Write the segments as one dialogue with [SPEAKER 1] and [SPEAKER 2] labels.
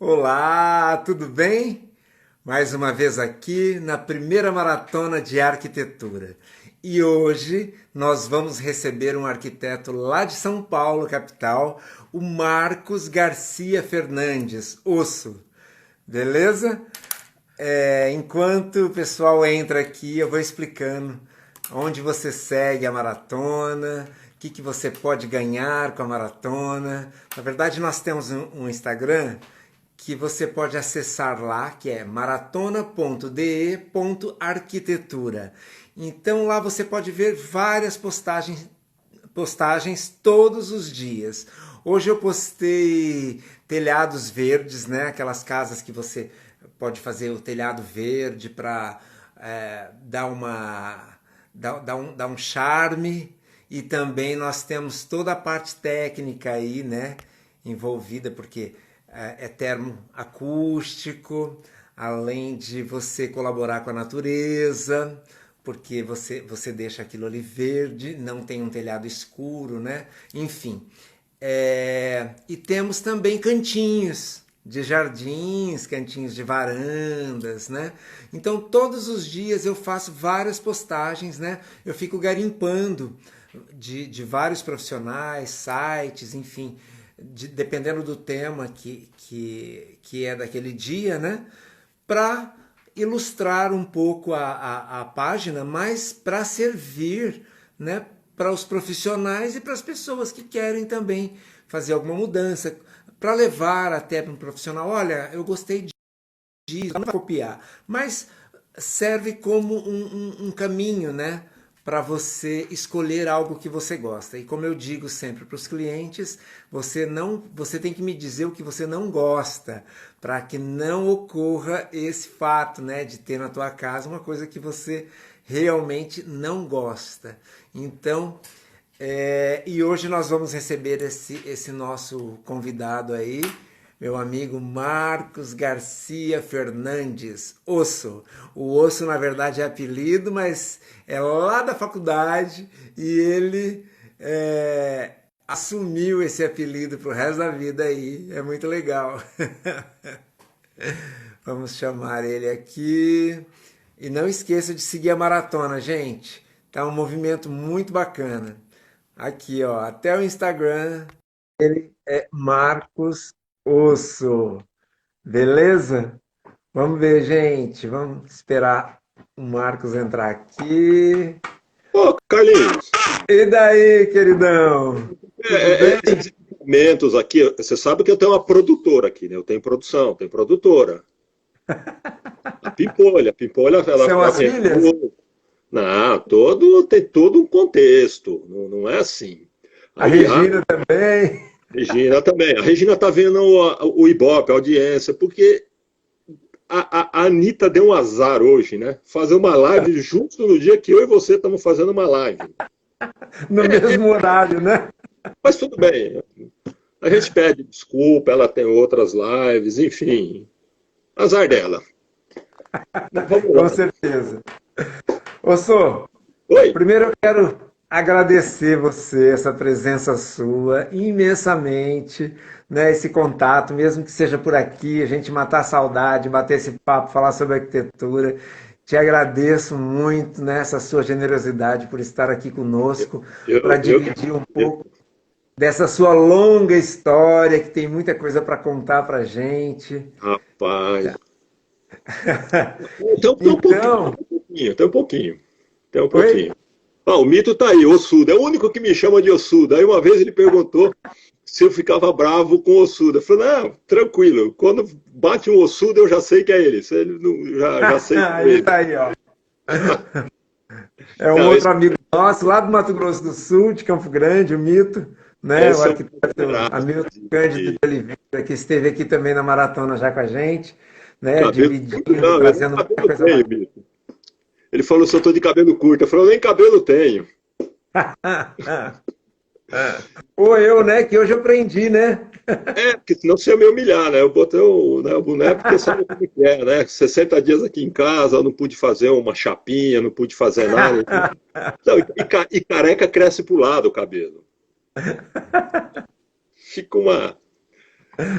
[SPEAKER 1] Olá, tudo bem? Mais uma vez aqui na primeira maratona de arquitetura. E hoje nós vamos receber um arquiteto lá de São Paulo, capital, o Marcos Garcia Fernandes, Osso. Beleza? Enquanto o pessoal entra aqui, eu vou explicando onde você segue a maratona, o que você pode ganhar com a maratona. Na verdade, nós temos um Instagram que você pode acessar lá, que é maratona.de.arquitetura. Então lá você pode ver várias postagens todos os dias. Hoje eu postei telhados verdes, né? Aquelas casas que você pode fazer o telhado verde para dar um charme. E também nós temos toda a parte técnica aí, né? Envolvida, porque é termoacústico, além de você colaborar com a natureza, porque você deixa aquilo ali verde, não tem um telhado escuro, né? Enfim. E temos também cantinhos de jardins, cantinhos de varandas, né? Então todos os dias eu faço várias postagens, né? Eu fico garimpando de vários profissionais, sites, enfim, dependendo do tema que é daquele dia, né? Para ilustrar um pouco a página, mas para servir, né, para os profissionais e para as pessoas que querem também fazer alguma mudança, para levar até para um profissional, olha, eu gostei disso, não vai copiar, mas serve como um caminho, né, para você escolher algo que você gosta. E como eu digo sempre para os clientes, você tem que me dizer o que você não gosta, para que não ocorra esse fato, né, de ter na tua casa uma coisa que você realmente não gosta. Então, e hoje nós vamos receber esse nosso convidado aí, meu amigo Marcos Garcia Fernandes, Osso. O Osso, na verdade, é apelido, mas é lá da faculdade e ele assumiu esse apelido pro resto da vida aí. É muito legal. Vamos chamar ele aqui. E não esqueça de seguir a maratona, gente. Tá um movimento muito bacana. Aqui, ó, até o Instagram é Marcos Osso. Beleza? Vamos ver, gente. Vamos esperar o Marcos entrar aqui.
[SPEAKER 2] Ô, Carlinhos,
[SPEAKER 1] E daí, queridão? Tudo bem?
[SPEAKER 2] esses equipamentos aqui, você sabe que eu tenho uma produtora aqui, né? Eu tenho produção, tenho produtora. A Pimpolha,
[SPEAKER 1] São
[SPEAKER 2] ela
[SPEAKER 1] as
[SPEAKER 2] vende.
[SPEAKER 1] filhas?
[SPEAKER 2] Não, tem todo um contexto, não é assim.
[SPEAKER 1] A
[SPEAKER 2] Aí a
[SPEAKER 1] Regina também?
[SPEAKER 2] Regina também. A Regina tá vendo o Ibope, a audiência, porque a Anitta deu um azar hoje, né? Fazer uma live justo no dia que eu e você estamos fazendo uma live.
[SPEAKER 1] No mesmo horário, né?
[SPEAKER 2] Mas tudo bem. A gente pede desculpa, ela tem outras lives, enfim. Azar dela. Mas vamos
[SPEAKER 1] Com
[SPEAKER 2] lá.
[SPEAKER 1] certeza. Ô, Sô,
[SPEAKER 2] Oi.
[SPEAKER 1] primeiro eu quero agradecer você, essa presença sua, imensamente, né? Esse contato, mesmo que seja por aqui, a gente matar a saudade, bater esse papo, falar sobre arquitetura. Te agradeço muito, né, essa sua generosidade por estar aqui conosco, para
[SPEAKER 2] Eu que
[SPEAKER 1] dividir um
[SPEAKER 2] agradeço.
[SPEAKER 1] pouco dessa sua longa história, que tem muita coisa para contar para gente.
[SPEAKER 2] Rapaz. Tem um pouquinho,
[SPEAKER 1] Então,
[SPEAKER 2] tem um pouquinho. Tem um
[SPEAKER 1] oi?
[SPEAKER 2] pouquinho. Ah, o mito tá aí, Ossuda. É o único que me chama de Ossuda. Aí uma vez ele perguntou se eu ficava bravo com o Ossuda. Eu falei, não, tranquilo. Quando bate um Ossuda, eu já sei que é ele. Se ele não, já sei que é
[SPEAKER 1] Ele
[SPEAKER 2] ele.
[SPEAKER 1] tá aí, ó. É um
[SPEAKER 2] Não,
[SPEAKER 1] outro amigo nosso, lá do Mato Grosso do Sul, de Campo Grande, o Mito, né? O
[SPEAKER 2] esse é um
[SPEAKER 1] arquiteto
[SPEAKER 2] considerado.
[SPEAKER 1] Hamilton Cândido de Oliveira, que esteve aqui também na maratona já com a gente, né?
[SPEAKER 2] Cabelo curto,
[SPEAKER 1] Dividindo,
[SPEAKER 2] não, eu nem
[SPEAKER 1] trazendo muita
[SPEAKER 2] cabelo
[SPEAKER 1] coisa
[SPEAKER 2] tenho,
[SPEAKER 1] bacana.
[SPEAKER 2] Mito. Ele falou se eu tô de cabelo curto. Eu falei, eu nem cabelo tenho.
[SPEAKER 1] Ou eu, né? Que hoje eu aprendi, né?
[SPEAKER 2] É, porque senão você ia me humilhar, né? Eu botei o boné porque sabe como que é, né? 60 dias aqui em casa, eu não pude fazer uma chapinha, não pude fazer nada. Não, e careca cresce pro lado o cabelo. Fica uma.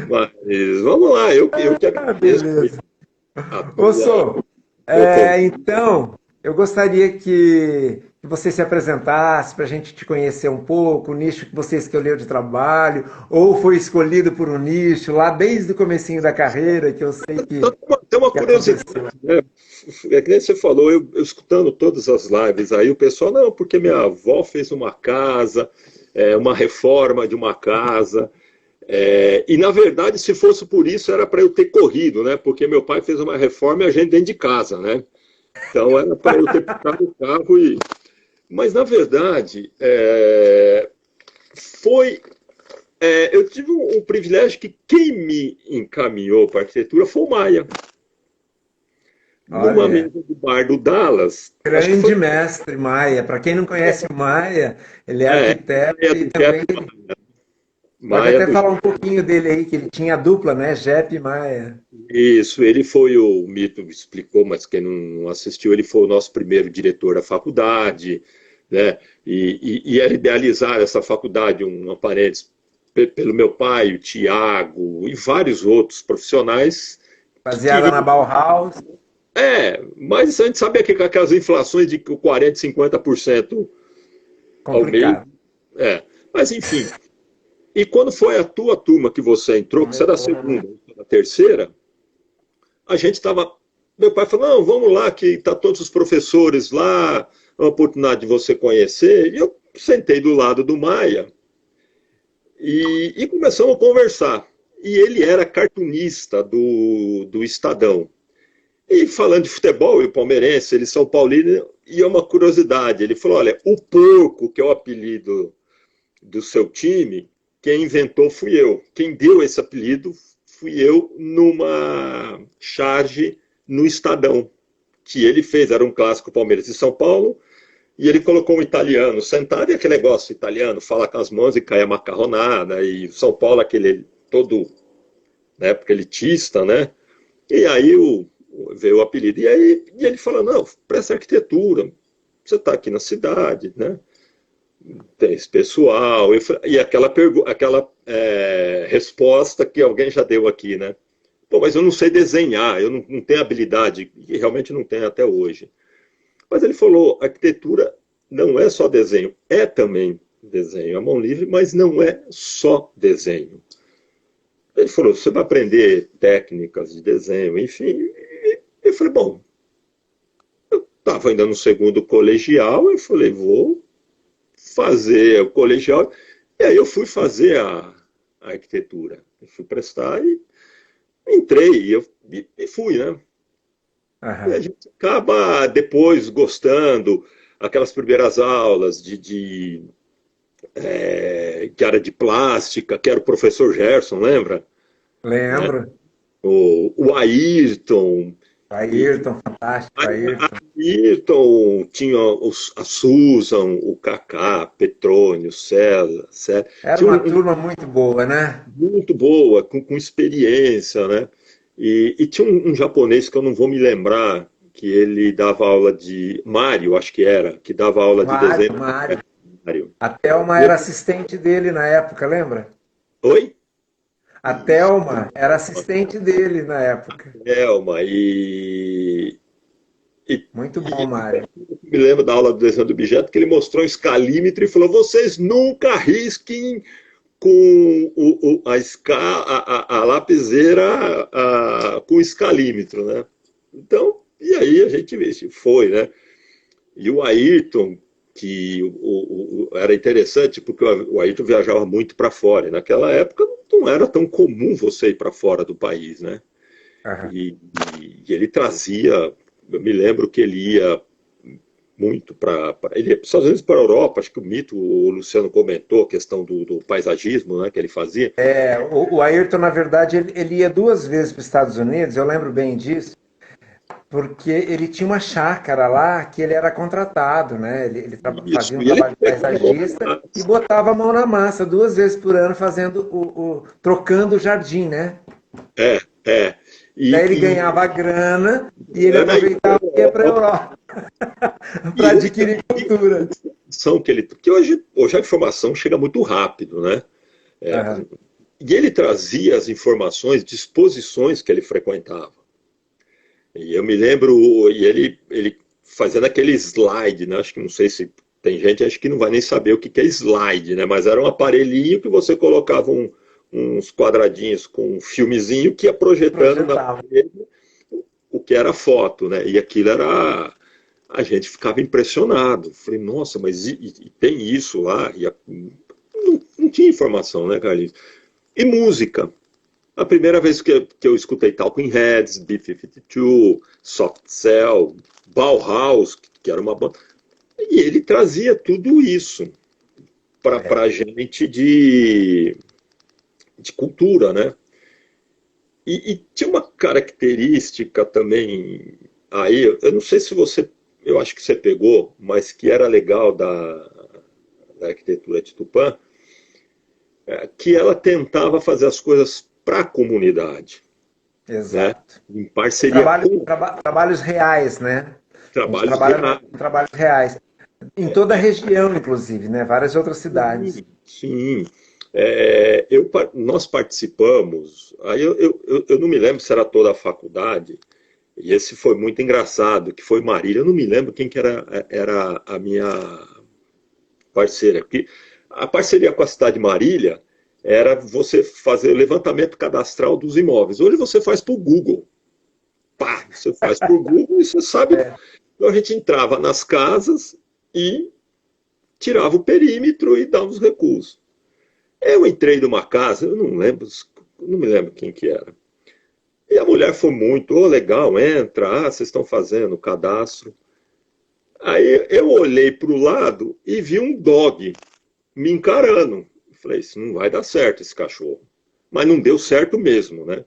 [SPEAKER 2] Mas vamos lá, eu que
[SPEAKER 1] Ah,
[SPEAKER 2] agradeço
[SPEAKER 1] beleza.
[SPEAKER 2] a
[SPEAKER 1] Ô,
[SPEAKER 2] tua,
[SPEAKER 1] Sô,
[SPEAKER 2] teu convite.
[SPEAKER 1] então, eu gostaria que você se apresentasse para a gente te conhecer um pouco, o nicho que você escolheu de trabalho, ou foi escolhido por um nicho lá desde o comecinho da carreira, que eu sei
[SPEAKER 2] Então, tem uma
[SPEAKER 1] que aconteceu.
[SPEAKER 2] curiosidade, né? É que nem você falou, eu escutando todas as lives aí, o pessoal, não, porque minha avó fez uma casa, uma reforma de uma casa. E na verdade, se fosse por isso, era para eu ter corrido, né? Porque meu pai fez uma reforma e a gente dentro de casa, né? Então era para eu ter picado o carro e. Mas na verdade, foi. Eu tive um privilégio que quem me encaminhou para a arquitetura foi o Maia. Numa
[SPEAKER 1] Olha,
[SPEAKER 2] mesa do bar do Dallas, acho que foi.
[SPEAKER 1] grande mestre Maia. Para quem não conhece o Maia, ele é arquiteto
[SPEAKER 2] Maia
[SPEAKER 1] e
[SPEAKER 2] do Jeff
[SPEAKER 1] também pode
[SPEAKER 2] Maia
[SPEAKER 1] até
[SPEAKER 2] do
[SPEAKER 1] falar um pouquinho dele aí, que ele tinha a dupla, né? Jepe e Maia.
[SPEAKER 2] Isso, ele foi o Mito explicou, mas quem não assistiu, ele foi o nosso primeiro diretor da faculdade, né? E era idealizar essa faculdade, uma parede pelo meu pai, o Tiago e vários outros profissionais que
[SPEAKER 1] Baseada na
[SPEAKER 2] queriam.
[SPEAKER 1] Bauhaus.
[SPEAKER 2] Mas a gente sabia que com aquelas inflações de 40%, 50% ao mês,
[SPEAKER 1] Complicado.
[SPEAKER 2] é. Mas enfim. E quando foi a tua turma que você entrou, que você é da segunda, da terceira, a gente estava. Meu pai falou: não, vamos lá, que tá todos os professores lá, é uma oportunidade de você conhecer. E eu sentei do lado do Maia e começamos a conversar. E ele era cartunista do Estadão. E falando de futebol, e o palmeirense, ele São Paulino, e é uma curiosidade. Ele falou: olha, o porco, que é o apelido do seu time, quem inventou fui eu. Quem deu esse apelido fui eu numa charge no Estadão, que ele fez, era um clássico Palmeiras e São Paulo, e ele colocou um italiano sentado, e aquele negócio italiano, fala com as mãos e cai a macarronada, e São Paulo aquele todo, na época, elitista, né? E aí veio o apelido. E ele falou, não, presta arquitetura, você está aqui na cidade, né? Tem esse pessoal. E aquela resposta que alguém já deu aqui, né? Pô, mas eu não sei desenhar, eu não tenho habilidade, e realmente não tenho até hoje. Mas ele falou: arquitetura não é só desenho, é também desenho, é mão livre, mas não é só desenho. Ele falou: você vai aprender técnicas de desenho, enfim. E eu falei: bom, eu estava ainda no segundo colegial, eu falei: vou fazer o colegial. E aí eu fui fazer a arquitetura. Eu fui prestar e entrei e fui, né? E a
[SPEAKER 1] Aham.
[SPEAKER 2] gente acaba depois gostando, aquelas primeiras aulas que era de plástica, que era o professor Gerson, lembra? Né?
[SPEAKER 1] Lembro.
[SPEAKER 2] O Ayrton, e
[SPEAKER 1] Ayrton, fantástico,
[SPEAKER 2] a
[SPEAKER 1] Ayrton.
[SPEAKER 2] Ayrton tinha a Susan, o Kaká, Petrônio, César.
[SPEAKER 1] Era
[SPEAKER 2] Tinha
[SPEAKER 1] uma turma muito boa, né?
[SPEAKER 2] muito boa, com experiência, né? E tinha um japonês que eu não vou me lembrar, que ele dava aula de Mário, acho que era, que dava aula de
[SPEAKER 1] Mário,
[SPEAKER 2] desenho.
[SPEAKER 1] Mário.
[SPEAKER 2] Mário.
[SPEAKER 1] A Thelma
[SPEAKER 2] E-
[SPEAKER 1] era assistente dele na época, lembra?
[SPEAKER 2] Oi?
[SPEAKER 1] A
[SPEAKER 2] Isso,
[SPEAKER 1] Thelma era assistente dele na época.
[SPEAKER 2] Elma. E,
[SPEAKER 1] Muito bom,
[SPEAKER 2] e
[SPEAKER 1] Mário.
[SPEAKER 2] me lembro da aula do desenho do objeto que ele mostrou um escalímetro e falou: vocês nunca risquem com a lapiseira com escalímetro, né? Então, e aí a gente foi, né? E o Ayrton, que era interessante, porque o Ayrton viajava muito para fora. E naquela época não era tão comum você ir para fora do país, né?
[SPEAKER 1] Aham.
[SPEAKER 2] E ele trazia, eu me lembro que ele ia muito para. Ele ia para os Estados Unidos, para a Europa, acho que o Mito, o Luciano comentou a questão do paisagismo, né, que ele fazia.
[SPEAKER 1] O Ayrton, na verdade, ele ia duas vezes para os Estados Unidos, eu lembro bem disso, porque ele tinha uma chácara lá que ele era contratado, né? Ele
[SPEAKER 2] Isso,
[SPEAKER 1] fazia um
[SPEAKER 2] e ele
[SPEAKER 1] trabalho de
[SPEAKER 2] pegava a mão na
[SPEAKER 1] paisagista e
[SPEAKER 2] massa.
[SPEAKER 1] botava a mão na massa duas vezes por ano, fazendo trocando o jardim, né?
[SPEAKER 2] É, é.
[SPEAKER 1] Daí ele
[SPEAKER 2] E
[SPEAKER 1] ganhava grana e ele
[SPEAKER 2] Ana ia para
[SPEAKER 1] aproveitava e ia para a
[SPEAKER 2] Europa.
[SPEAKER 1] Europa
[SPEAKER 2] E
[SPEAKER 1] para
[SPEAKER 2] ele
[SPEAKER 1] adquirir cultura.
[SPEAKER 2] informação que ele. Porque hoje a informação chega muito rápido, né?
[SPEAKER 1] Aham.
[SPEAKER 2] E ele trazia as informações de exposições que ele frequentava. E eu me lembro, e ele fazendo aquele slide, né? Acho que não sei se tem gente, acho que não vai nem saber o que é slide, né? Mas era um aparelhinho que você colocava uns quadradinhos com um filmezinho que ia projetando na parede o que era foto, né? E aquilo era... A gente ficava impressionado. Falei, nossa, mas e tem isso lá? Não tinha informação, né, Carlinhos? E música. A primeira vez que eu escutei Talking Heads, B-52, Soft Cell, Bauhaus, que era uma banda. E ele trazia tudo isso para a gente de cultura, né? E tinha uma característica também aí, eu não sei se você, eu acho que você pegou, mas que era legal da arquitetura de Tupã, que ela tentava fazer as coisas para a comunidade.
[SPEAKER 1] Exato.
[SPEAKER 2] Né? Em parceria com
[SPEAKER 1] trabalhos reais, né?
[SPEAKER 2] trabalhos reais.
[SPEAKER 1] Trabalhos reais. Em toda a região, inclusive, né? Várias outras cidades.
[SPEAKER 2] Sim. Nós participamos, aí eu não me lembro se era toda a faculdade, e esse foi muito engraçado, que foi Marília, eu não me lembro quem que era a minha parceira, porque a parceria com a cidade de Marília era você fazer o levantamento cadastral dos imóveis. Hoje você faz por Google. Pá, você faz por Google e você sabe. Então a gente entrava nas casas e tirava o perímetro e dava os recursos. Eu entrei numa casa, eu não me lembro quem que era. E a mulher foi muito, legal, entra, vocês estão fazendo o cadastro. Aí eu olhei para o lado e vi um dog me encarando. Falei, isso não vai dar certo, esse cachorro. Mas não deu certo mesmo, né?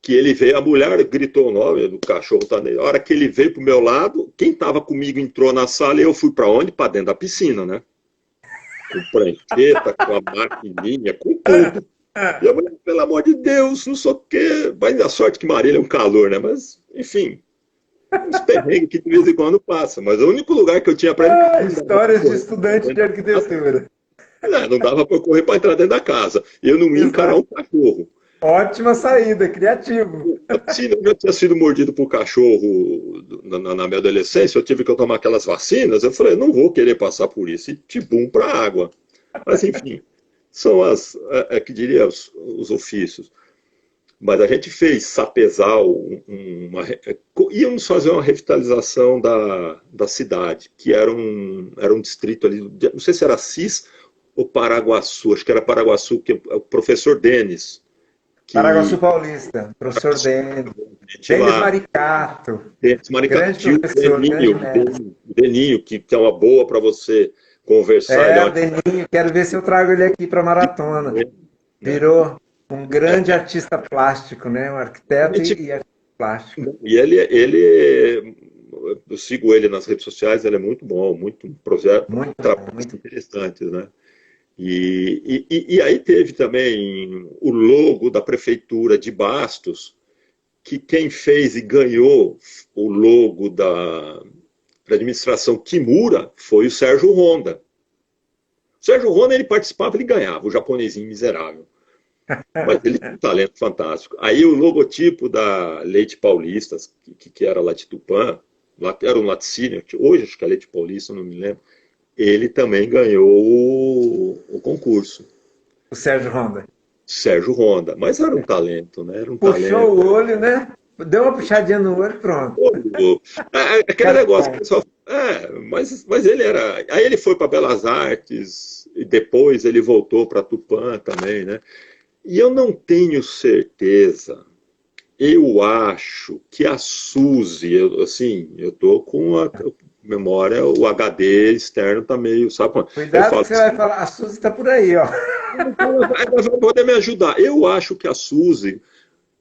[SPEAKER 2] Que ele veio, a mulher gritou o nome do cachorro, tá nele. A hora que ele veio pro meu lado, quem estava comigo entrou na sala e eu fui para onde? Para dentro da piscina, né? Com prancheta, com a maquininha, com tudo. E a mulher, pelo amor de Deus, não sei o quê. Mas a sorte que Marília é um calor, né? Mas, enfim, uns perrengues que de vez em quando passa. Mas o único lugar que eu tinha para ele...
[SPEAKER 1] Histórias de estudante de arquitetura.
[SPEAKER 2] Não dava para correr para entrar dentro da casa. Eu não ia encarar um cachorro.
[SPEAKER 1] Ótima saída, criativo.
[SPEAKER 2] Eu já tinha sido mordido por cachorro na minha adolescência, eu tive que tomar aquelas vacinas, eu falei, não vou querer passar por isso, e tibum para a água. Mas, enfim, são que diria, os ofícios. Mas a gente fez Sapezal, íamos fazer uma revitalização da cidade, que era um distrito ali, não sei se era Assis ou Paraguaçu, acho que era Paraguaçu, que o professor Denis.
[SPEAKER 1] Paraguaçu Paulista, professor Denis Maricato.
[SPEAKER 2] Denis Maricato, Deninho, que é uma boa para você conversar.
[SPEAKER 1] Deninho, quero ver se eu trago ele aqui para maratona. Virou um grande artista plástico, né? Um arquiteto e artista plástico.
[SPEAKER 2] E ele, eu sigo ele nas redes sociais, ele é muito bom, muito projeto, muito interessantes, né? E aí teve também o logo da prefeitura de Bastos, que quem fez e ganhou o logo da administração Kimura foi o Sérgio Honda. O Sérgio Honda, ele participava, ele ganhava, o japonesinho miserável. Mas ele tem um talento fantástico. Aí o logotipo da Leite Paulista, que era lá de Tupã, era um laticínio, hoje acho que é Leite Paulista, não me lembro, ele também ganhou o concurso.
[SPEAKER 1] O Sérgio Honda.
[SPEAKER 2] Sérgio Honda, mas era um talento, né? Era um
[SPEAKER 1] Puxou
[SPEAKER 2] talento.
[SPEAKER 1] O olho, né? Deu uma puxadinha no olho, pronto.
[SPEAKER 2] Aquele negócio que o pessoal... mas ele era... Aí ele foi para Belas Artes, e depois ele voltou para Tupã também, né? E eu não tenho certeza... Eu acho que a Suzy, eu tô com a memória, o HD externo tá meio, sabe?
[SPEAKER 1] Cuidado que você vai falar, a Suzy tá por aí, ó.
[SPEAKER 2] Ela vai poder me ajudar. Eu acho que a Suzy,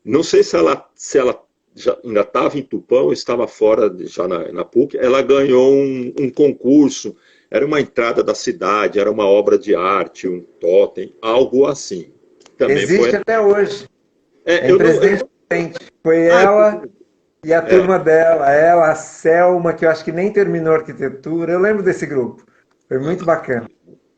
[SPEAKER 2] não sei se ela já ainda estava em Tupã ou estava fora, já na PUC, ela ganhou um concurso, era uma entrada da cidade, era uma obra de arte, um totem, algo assim. Também
[SPEAKER 1] existe até hoje. Foi ela e a turma dela, ela, a Selma, que eu acho que nem terminou arquitetura. Eu lembro desse grupo. Foi muito bacana.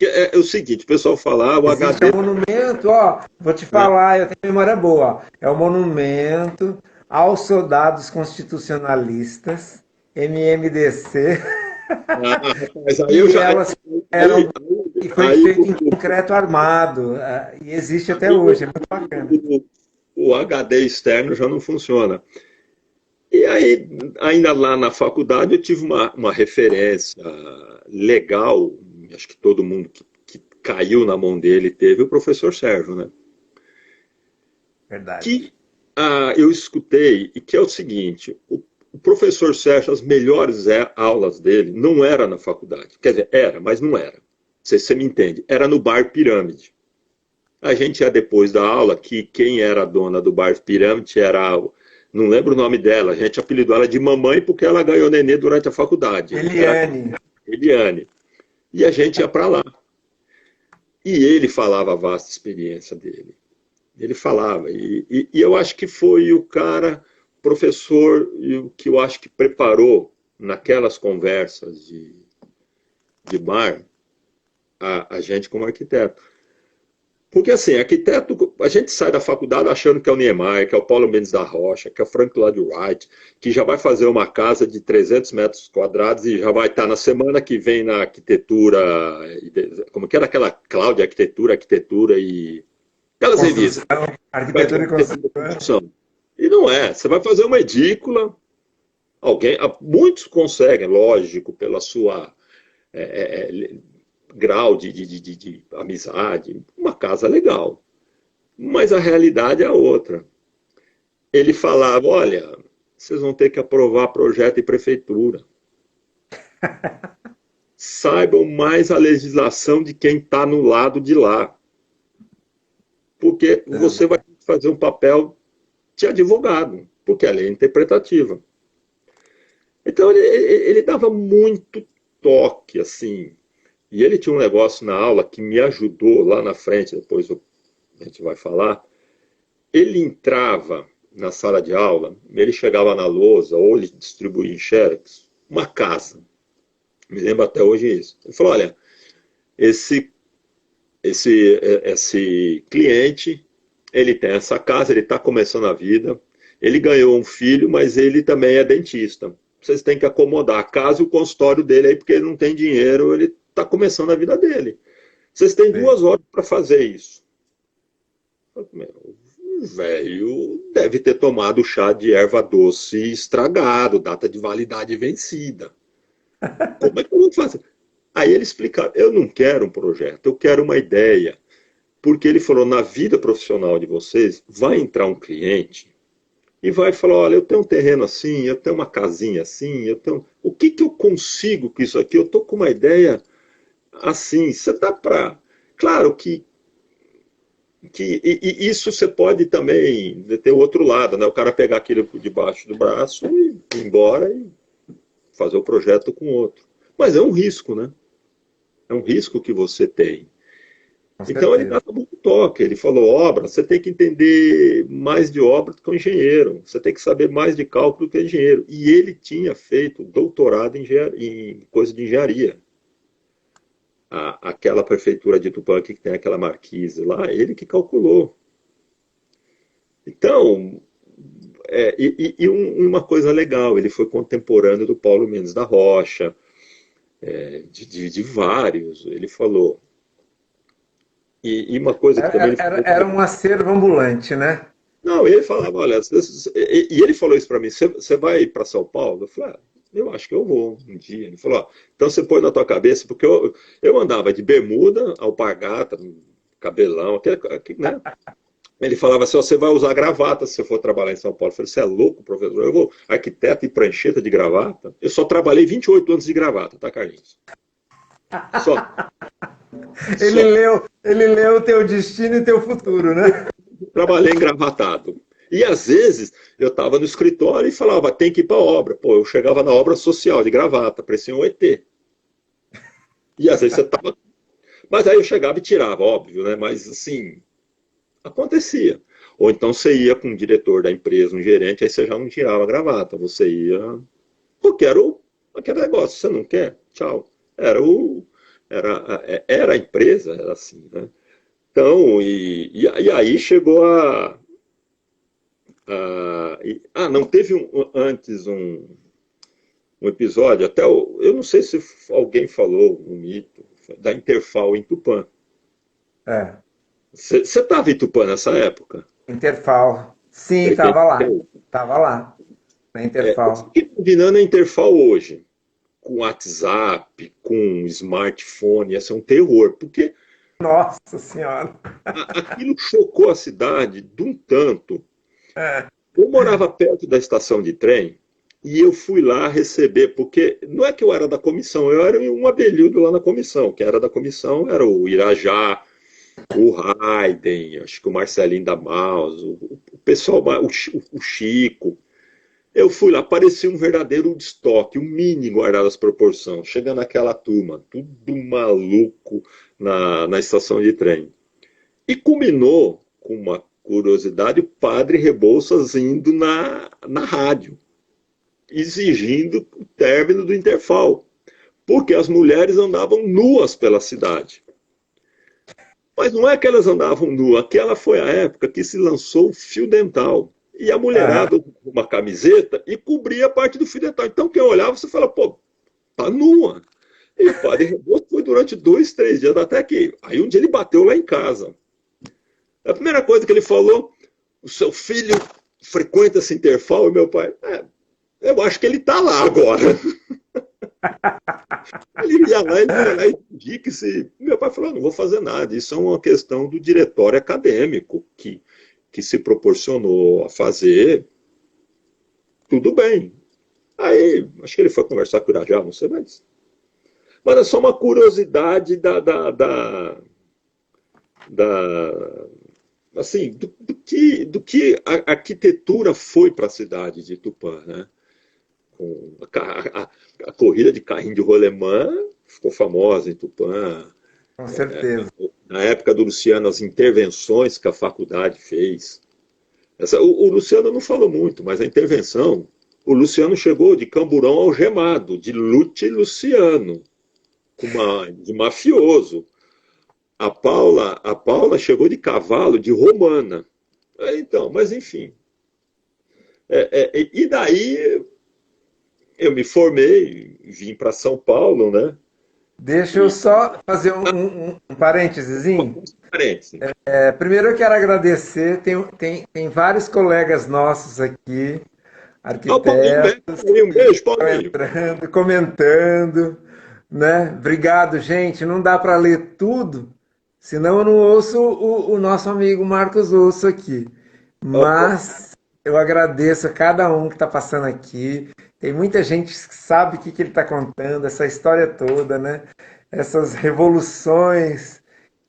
[SPEAKER 2] que é o seguinte, o pessoal fala, o
[SPEAKER 1] Existe
[SPEAKER 2] HD...
[SPEAKER 1] um monumento, ó, vou te
[SPEAKER 2] né?
[SPEAKER 1] falar, eu tenho memória boa. É o monumento aos soldados constitucionalistas, MMDC,
[SPEAKER 2] Ah, rapaz, aí eu
[SPEAKER 1] e
[SPEAKER 2] já...
[SPEAKER 1] elas
[SPEAKER 2] Aí,
[SPEAKER 1] eram e foi
[SPEAKER 2] aí,
[SPEAKER 1] feito em concreto armado, e existe até hoje, é muito bacana.
[SPEAKER 2] o HD externo já não funciona. E aí, ainda lá na faculdade, eu tive uma referência legal, acho que todo mundo que caiu na mão dele teve, o professor Sérgio, né?
[SPEAKER 1] Verdade.
[SPEAKER 2] Que eu escutei, e que é o seguinte, o professor Sérgio, as melhores aulas dele não era na faculdade. Quer dizer, era, mas não era. Não sei se você me entende. Era no Bar Pirâmide. A gente ia depois da aula, que quem era a dona do Bar Pirâmide era... Não lembro o nome dela, a gente apelidou ela de mamãe porque ela ganhou nenê durante a faculdade. Era
[SPEAKER 1] Eliane,
[SPEAKER 2] Eliane. E a gente ia para lá. E ele falava a vasta experiência dele. Ele falava. E eu acho que foi o cara, professor, que eu acho que preparou naquelas conversas de bar a gente como arquiteto. Porque, assim, arquiteto, a gente sai da faculdade achando que é o Niemeyer, que é o Paulo Mendes da Rocha, que é o Frank Lloyd Wright, que já vai fazer uma casa de 300 metros quadrados e já vai estar na semana que vem na arquitetura, como que era aquela Cláudia, arquitetura e aquelas revistas.
[SPEAKER 1] construção,
[SPEAKER 2] Vai ter
[SPEAKER 1] arquitetura e
[SPEAKER 2] arquitetura e
[SPEAKER 1] construção.
[SPEAKER 2] construção. E não é, você vai fazer uma edícula, muitos conseguem, lógico, pela sua grau de amizade, uma casa legal. Mas a realidade é a outra. Ele falava, olha, vocês vão ter que aprovar projeto de prefeitura. Saibam mais a legislação de quem está no lado de lá. Porque você vai fazer um papel de advogado, porque a lei é interpretativa. Então ele dava muito toque, assim. E ele tinha um negócio na aula que me ajudou lá na frente, depois a gente vai falar. Ele entrava na sala de aula, ele chegava na lousa, ou ele distribuía em xerox, uma casa. Me lembro até hoje isso. Ele falou, olha, esse, esse cliente, ele tem essa casa, ele está começando a vida, ele ganhou um filho, mas ele também é dentista. Vocês têm que acomodar a casa e o consultório dele aí, porque ele não tem dinheiro, ele está começando a vida dele. Vocês têm 2 horas para fazer isso. O velho deve ter tomado chá de erva doce estragado, data de validade vencida. Como é que eu vou fazer? Aí ele explicava, eu não quero um projeto, eu quero uma ideia. Porque ele falou, na vida profissional de vocês, vai entrar um cliente e vai falar, olha, eu tenho um terreno assim, eu tenho uma casinha assim, eu tenho... O que eu consigo com isso aqui? Eu estou com uma ideia assim, você dá para... Claro que isso você pode também ter o outro lado, né? O cara pegar aquilo debaixo do braço e ir embora e fazer o projeto com outro. Mas é um risco, né? É um risco que você tem.
[SPEAKER 1] Com
[SPEAKER 2] Então ele
[SPEAKER 1] certeza.
[SPEAKER 2] dava muito toque. Ele falou: obra, você tem que entender mais de obra do que o engenheiro. Você tem que saber mais de cálculo do que o engenheiro. E ele tinha feito doutorado em coisa de engenharia. Aquela prefeitura de Tupã que tem aquela marquise lá, ele que calculou. Então, uma coisa legal, ele foi contemporâneo do Paulo Mendes da Rocha, de vários, ele falou. E uma coisa que também ele falou.
[SPEAKER 1] Era um acervo ambulante, né?
[SPEAKER 2] Não, ele falava, olha, e ele falou isso para mim, você vai para São Paulo? Eu falei, eu acho que eu vou um dia. Ele falou, então você põe na tua cabeça, porque eu andava de bermuda, alpargata, cabelão, né? Ele falava assim, você vai usar gravata se você for trabalhar em São Paulo. Eu falei, você é louco, professor? Eu vou arquiteto e prancheta de gravata? Eu só trabalhei 28 anos de gravata, tá, Carlinhos? Só.
[SPEAKER 1] Ele leu o teu destino e teu futuro, né?
[SPEAKER 2] Trabalhei engravatado. E às vezes eu estava no escritório e falava, tem que ir para a obra. Pô, eu chegava na obra social de gravata, parecia um ET. E às vezes você estava. Mas aí eu chegava e tirava, óbvio, né? Mas assim, acontecia. Ou então você ia com o diretor da empresa, um gerente, aí você já não tirava a gravata. Você ia. Eu quero aquele negócio, você não quer? Tchau. era a empresa, era assim, né? Então, e aí chegou não teve antes um episódio, eu não sei se alguém falou um mito da Interfal em Tupã.
[SPEAKER 1] É.
[SPEAKER 2] Você estava em Tupã nessa época?
[SPEAKER 1] Interfal. Sim, tava lá.
[SPEAKER 2] 83.
[SPEAKER 1] Tava lá, na
[SPEAKER 2] O
[SPEAKER 1] Interfal.
[SPEAKER 2] que está virando a Interfal hoje? Com WhatsApp, com smartphone, ia ser um terror, porque
[SPEAKER 1] Nossa Senhora.
[SPEAKER 2] aquilo chocou a cidade de um tanto.
[SPEAKER 1] É.
[SPEAKER 2] Eu morava perto da estação de trem e eu fui lá receber, porque não é que eu era da comissão, eu era um abelhudo lá na comissão. Quem era da comissão era o Irajá, o Raiden, acho que o Marcelinho da Maus, o pessoal, o Chico. Eu fui lá, parecia um verdadeiro estoque, um mini guardado as proporções, chegando aquela turma, tudo maluco na estação de trem. E culminou com uma curiosidade, o padre Rebouças indo na rádio, exigindo o término do Interfal, porque as mulheres andavam nuas pela cidade. Mas não é que elas andavam nuas, aquela foi a época que se lançou o fio dental. E a
[SPEAKER 1] Aham.
[SPEAKER 2] mulherada usava uma camiseta e cobria a parte do fio dental. Então quem olhava, você fala, pô, tá nua. E o padre Rebouças foi durante 2, 3 dias, até que. Aí um dia ele bateu lá em casa. A primeira coisa que ele falou, o seu filho frequenta esse Interfal? E meu pai, eu acho que ele está lá agora. Ele ia lá e pedia que se. Meu pai falou, não vou fazer nada, isso é uma questão do diretório acadêmico que se proporcionou a fazer, tudo bem. Aí, acho que ele foi conversar com o Irajá, não sei mais. Mas é só uma curiosidade da assim, do que a arquitetura foi para a cidade de Tupã, né? Com a corrida de carrinho de rolemã ficou famosa em Tupã.
[SPEAKER 1] Com certeza.
[SPEAKER 2] Na época do Luciano, as intervenções que a faculdade fez. O Luciano não falou muito, mas a intervenção, o Luciano chegou de camburão algemado, de Lute Luciano, de mafioso. A Paula chegou de cavalo, de romana. Então, mas enfim. E daí eu me formei, vim para São Paulo, né?
[SPEAKER 1] Deixa eu
[SPEAKER 2] E
[SPEAKER 1] só fazer um parênteses.
[SPEAKER 2] parênteses.
[SPEAKER 1] Primeiro eu quero agradecer, tem vários colegas nossos aqui,
[SPEAKER 2] Ah, o Paulinho, né?
[SPEAKER 1] arquitetos,
[SPEAKER 2] Um beijo,
[SPEAKER 1] estão
[SPEAKER 2] Paulinho.
[SPEAKER 1] entrando, comentando, né? Obrigado, gente. Não dá para ler tudo, senão eu não ouço o nosso amigo Marcos Osso aqui. Mas eu agradeço a cada um que está passando aqui. Tem muita gente que sabe o que ele está contando, essa história toda, né? Essas revoluções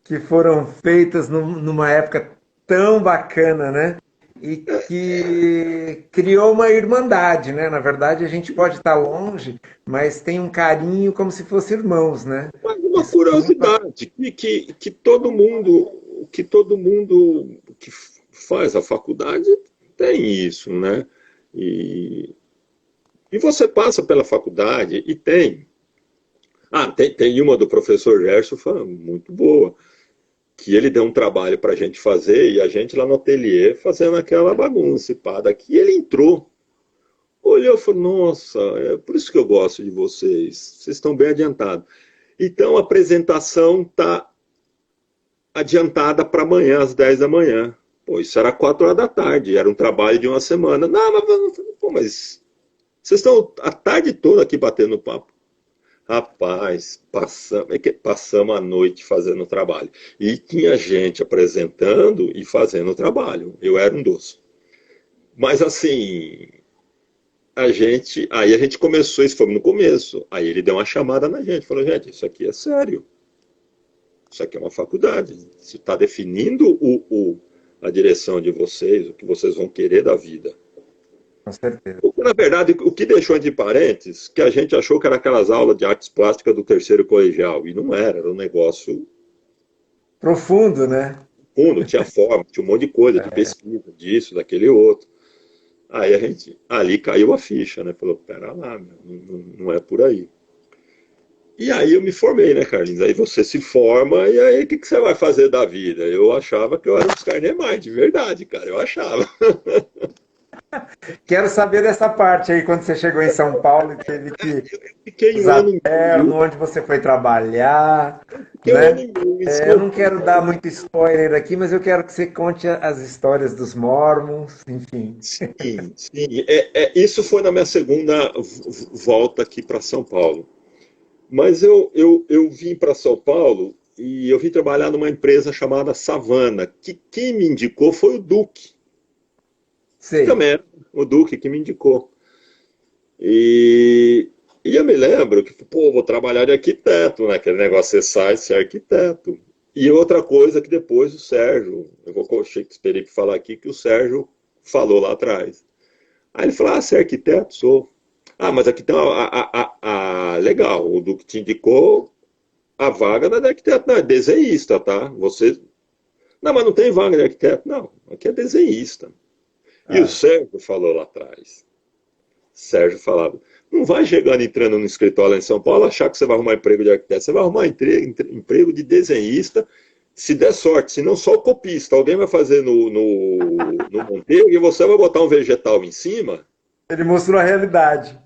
[SPEAKER 1] que foram feitas numa época tão bacana, né? E que criou uma irmandade, né? Na verdade, a gente pode estar longe, mas tem um carinho como se fossem irmãos, né?
[SPEAKER 2] Mas uma
[SPEAKER 1] Isso é muito bacana.
[SPEAKER 2] curiosidade, que todo mundo que faz a faculdade tem isso, né? E, e você passa pela faculdade e tem. Tem uma do professor Gerson, foi muito boa, que ele deu um trabalho para a gente fazer e a gente lá no ateliê fazendo aquela bagunça. E pá, daqui ele entrou, olhou e falou: Nossa, é por isso que eu gosto de vocês estão bem adiantados. Então a apresentação está adiantada para amanhã, às 10 da manhã. Pô, isso era 4 horas da tarde, era um trabalho de uma semana. Não, mas vocês estão a tarde toda aqui batendo papo. Rapaz, passamos a noite fazendo o trabalho. E tinha gente apresentando e fazendo o trabalho. Eu era um dos. Mas assim, aí a gente começou, isso foi no começo. Aí ele deu uma chamada na gente, falou: Gente, isso aqui é sério. Isso aqui é uma faculdade. Você está definindo a direção de vocês, o que vocês vão querer da vida.
[SPEAKER 1] Com certeza.
[SPEAKER 2] Na verdade, o que deixou entre parênteses, que a gente achou que era aquelas aulas de artes plásticas do terceiro colegial. E não era um negócio
[SPEAKER 1] Profundo, né?
[SPEAKER 2] fundo, tinha forma, tinha um monte de coisa, de pesquisa, disso, daquele outro. Aí a gente, ali caiu a ficha, né? Falou: Pera lá, meu, não é por aí. E aí eu me formei, né, Carlinhos? Aí você se forma e aí o que você vai fazer da vida? Eu achava que eu era um Skynet, de verdade, cara, eu achava.
[SPEAKER 1] Quero saber dessa parte aí, quando você chegou em São Paulo e teve que
[SPEAKER 2] Fiquei um
[SPEAKER 1] usar
[SPEAKER 2] ano e meio,
[SPEAKER 1] terno, onde você foi trabalhar,
[SPEAKER 2] fiquei um ano
[SPEAKER 1] né?
[SPEAKER 2] e meio em
[SPEAKER 1] Eu
[SPEAKER 2] São
[SPEAKER 1] não quero dar muito spoiler aqui, mas eu quero que você conte as histórias dos Mormons, enfim.
[SPEAKER 2] Sim, sim. Isso foi na minha segunda volta aqui para São Paulo. Mas eu vim para São Paulo e eu vim trabalhar numa empresa chamada Savana, que quem me indicou foi o Duque, que
[SPEAKER 1] Sei.
[SPEAKER 2] também era o Duque que me indicou. E, e eu me lembro que, pô, vou trabalhar de arquiteto, né? Aquele negócio, você sai, ser arquiteto. E outra coisa que depois o Sérgio, esperei para falar aqui, que o Sérgio falou lá atrás. Aí ele falou, ah, você é arquiteto? Sou. Ah, mas aqui tem legal, o Duque te indicou a vaga não é de arquiteto, não, é desenhista, tá? Você. Não, mas não tem vaga de arquiteto. Não, aqui é desenhista. E o
[SPEAKER 1] Ah,
[SPEAKER 2] Sérgio falou lá atrás. Sérgio falava, não vai chegando entrando no escritório lá em São Paulo achar que você vai arrumar emprego de arquiteto. Você vai arrumar emprego de desenhista, se der sorte, se não só o copista. Alguém vai fazer no Monteiro e você vai botar um vegetal em cima
[SPEAKER 1] ele mostrou a realidade.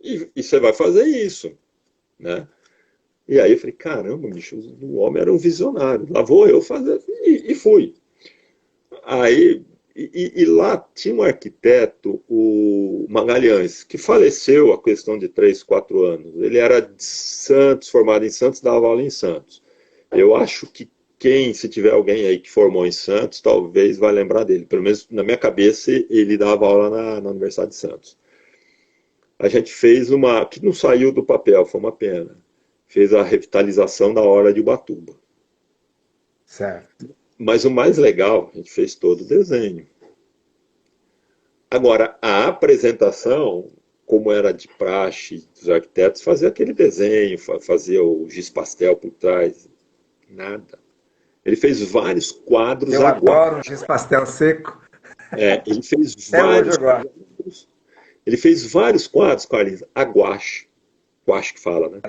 [SPEAKER 2] e você vai fazer isso, né? E aí eu falei, caramba, bicho, o homem era um visionário. Lá vou eu fazer. E fui. Aí, e lá tinha um arquiteto, o Magalhães, que faleceu há questão de 3, 4 anos. Ele era de Santos, formado em Santos, dava aula em Santos. Eu acho que se tiver alguém aí que formou em Santos, talvez vai lembrar dele. Pelo menos na minha cabeça, ele dava aula na Universidade de Santos. A gente fez uma, que não saiu do papel, foi uma pena. Fez a revitalização da Hora de Ubatuba.
[SPEAKER 1] Certo.
[SPEAKER 2] Mas o mais legal, a gente fez todo o desenho. Agora, a apresentação, como era de praxe dos arquitetos, fazia aquele desenho, fazia o giz pastel por trás. Nada. Ele fez vários quadros
[SPEAKER 1] Eu adoro um
[SPEAKER 2] aguache.
[SPEAKER 1] giz pastel seco.
[SPEAKER 2] Ele fez
[SPEAKER 1] Até hoje
[SPEAKER 2] vários
[SPEAKER 1] eu gosto.
[SPEAKER 2] quadros. Ele fez vários quadros, Carlinhos, aguache. Aguache que fala, né?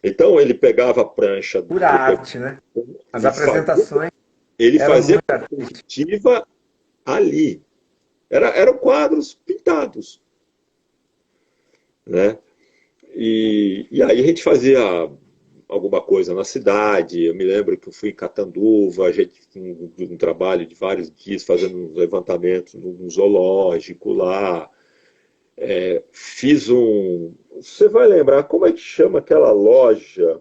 [SPEAKER 2] Então ele pegava a prancha do
[SPEAKER 1] Pura arte, né? As
[SPEAKER 2] ele fazia,
[SPEAKER 1] apresentações
[SPEAKER 2] ele
[SPEAKER 1] eram
[SPEAKER 2] fazia
[SPEAKER 1] muito
[SPEAKER 2] a
[SPEAKER 1] artísticas.
[SPEAKER 2] perspectiva ali. Eram quadros pintados, né? E aí a gente fazia alguma coisa na cidade. Eu me lembro que eu fui em Catanduva, a gente um trabalho de vários dias fazendo um levantamento num zoológico lá. Fiz um. Você vai lembrar como é que chama aquela loja?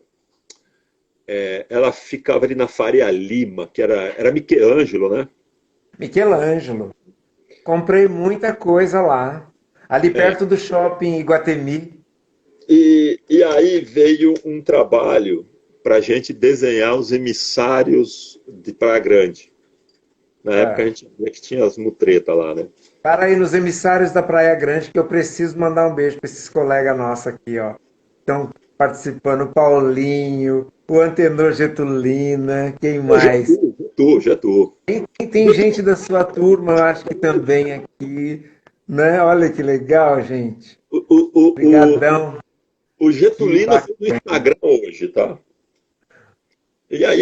[SPEAKER 2] Ela ficava ali na Faria Lima, que era Michelangelo, né?
[SPEAKER 1] Michelangelo. Comprei muita coisa lá. Ali
[SPEAKER 2] É,
[SPEAKER 1] perto do shopping Iguatemi.
[SPEAKER 2] e aí veio um trabalho para a gente desenhar os emissários de Praia Grande. Na época a
[SPEAKER 1] Ah,
[SPEAKER 2] gente via que tinha as mutretas lá, né?
[SPEAKER 1] para aí nos emissários da Praia Grande, que eu preciso mandar um beijo para esses colegas nossos aqui, ó. Estão participando, o Paulinho, o Antenor Getulina, quem
[SPEAKER 2] Ô,
[SPEAKER 1] mais?
[SPEAKER 2] Getú.
[SPEAKER 1] Tem gente da sua turma, eu acho que também aqui, né? Olha que legal, gente.
[SPEAKER 2] O, o, o,
[SPEAKER 1] Obrigadão.
[SPEAKER 2] o
[SPEAKER 1] Que
[SPEAKER 2] Getulino
[SPEAKER 1] bacana.
[SPEAKER 2] foi no Instagram hoje, tá? E aí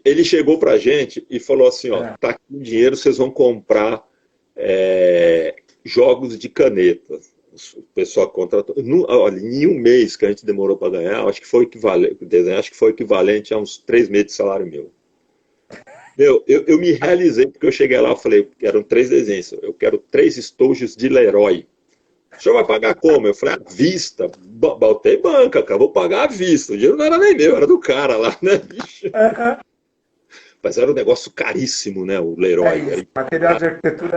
[SPEAKER 2] ele chegou pra gente e falou assim, ó, tá aqui o dinheiro, vocês vão comprar jogos de caneta. O pessoal contratou. Olha, em um mês que a gente demorou para ganhar, acho que foi equivalente, acho que foi equivalente a uns 3 meses de salário meu. Eu me realizei, porque eu cheguei lá e falei, eram 3 desenhos, eu quero 3 estojos de Leroy. O senhor vai pagar como? Eu falei, à vista. Botei banca, cara, vou pagar à vista. O dinheiro não era nem meu, era do cara lá, né, bicho? Mas era um negócio caríssimo, né, o
[SPEAKER 1] É
[SPEAKER 2] Leroy.
[SPEAKER 1] isso.
[SPEAKER 2] Era
[SPEAKER 1] Material
[SPEAKER 2] importado,
[SPEAKER 1] de arquitetura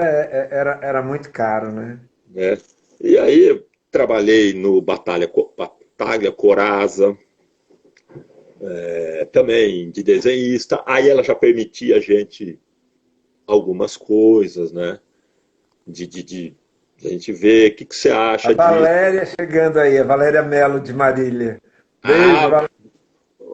[SPEAKER 1] era muito caro, né?
[SPEAKER 2] né? E aí eu trabalhei no Batalha Coraza, também de desenhista. Aí ela já permitia a gente algumas coisas, né? De a gente ver o que você
[SPEAKER 1] A
[SPEAKER 2] acha disso.
[SPEAKER 1] Valéria chegando aí, a Valéria Melo de Marília. Beijo,
[SPEAKER 2] Ah,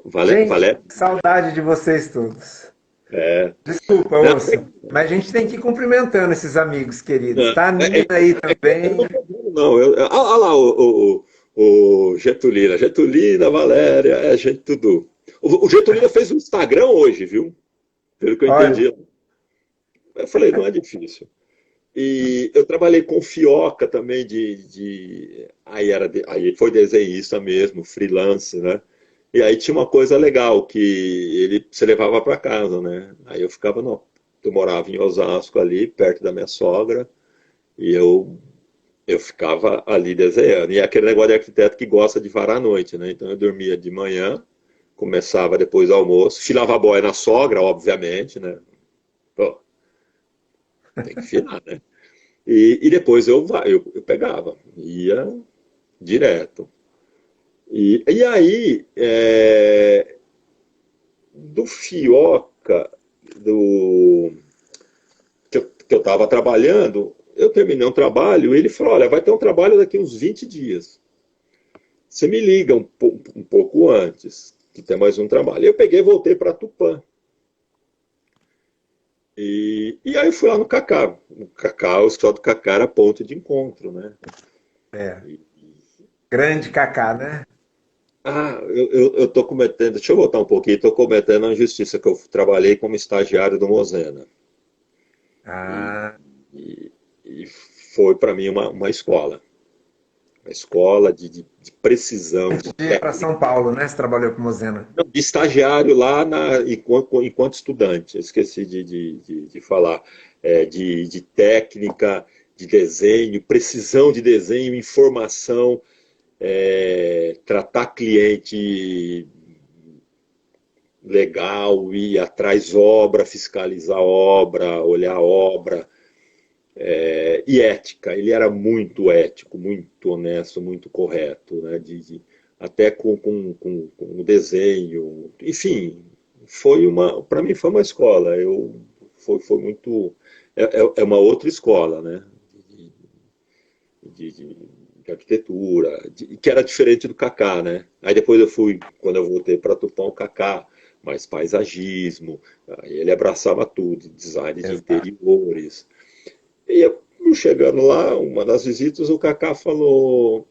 [SPEAKER 1] Valéria. Gente,
[SPEAKER 2] Valé,
[SPEAKER 1] saudade de vocês todos.
[SPEAKER 2] é,
[SPEAKER 1] Desculpa,
[SPEAKER 2] não,
[SPEAKER 1] ouça. Mas a gente tem que ir cumprimentando esses amigos queridos.
[SPEAKER 2] não,
[SPEAKER 1] Tá a Nina aí
[SPEAKER 2] é que eu
[SPEAKER 1] também.
[SPEAKER 2] não tô vendo, não. Olha lá, o Getulina. Getulina, Valéria, é gente tudo. O Getulina fez um Instagram hoje, viu? Pelo que eu
[SPEAKER 1] Olha,
[SPEAKER 2] entendi. Eu falei, não é difícil. E eu trabalhei com Fioca também aí foi desenhista mesmo, freelance, né? E aí tinha uma coisa legal que ele se levava para casa, né? Aí eu ficava no, eu morava em Osasco ali, perto da minha sogra, e eu ficava ali desenhando. E é aquele negócio de arquiteto que gosta de varar à noite, né? Então eu dormia de manhã, começava depois do almoço, filava a boia na sogra, obviamente, né? Pô, tem que filar, né? E depois eu pegava, ia direto. E aí, do Fioca, do, que eu estava trabalhando, eu terminei um trabalho, e ele falou, olha, vai ter um trabalho daqui uns 20 dias. Você me liga um pouco antes, que tem mais um trabalho. Eu peguei e voltei para Tupã. E aí eu fui lá no Cacá. O Cacá, o Hospital do Cacá era ponto de encontro, né?
[SPEAKER 1] é, grande Kaká, né?
[SPEAKER 2] Ah, eu tô cometendo, deixa eu voltar um pouquinho, estou cometendo a injustiça que eu trabalhei como estagiário do Mozena. E,
[SPEAKER 1] Ah,
[SPEAKER 2] e, e foi para mim uma escola de precisão, de
[SPEAKER 1] para
[SPEAKER 2] técnica.
[SPEAKER 1] São Paulo, né? Você trabalhou com Mozena.
[SPEAKER 2] Não, de estagiário lá enquanto estudante, eu esqueci de falar, de técnica, de desenho, precisão de desenho, informação, tratar cliente legal, ir atrás obra, fiscalizar obra, olhar obra, e ética. Ele era muito ético, muito honesto, muito correto, né? Até com o desenho, enfim, para mim foi uma escola. Foi muito, é uma outra escola, né? De, de, de, de arquitetura, que era diferente do Kaká, né? Aí depois quando eu voltei para Tupã, o Kaká, mais paisagismo, aí ele abraçava tudo, design de
[SPEAKER 1] Exato.
[SPEAKER 2] interiores. E eu chegando lá, uma das visitas, o Kaká falou: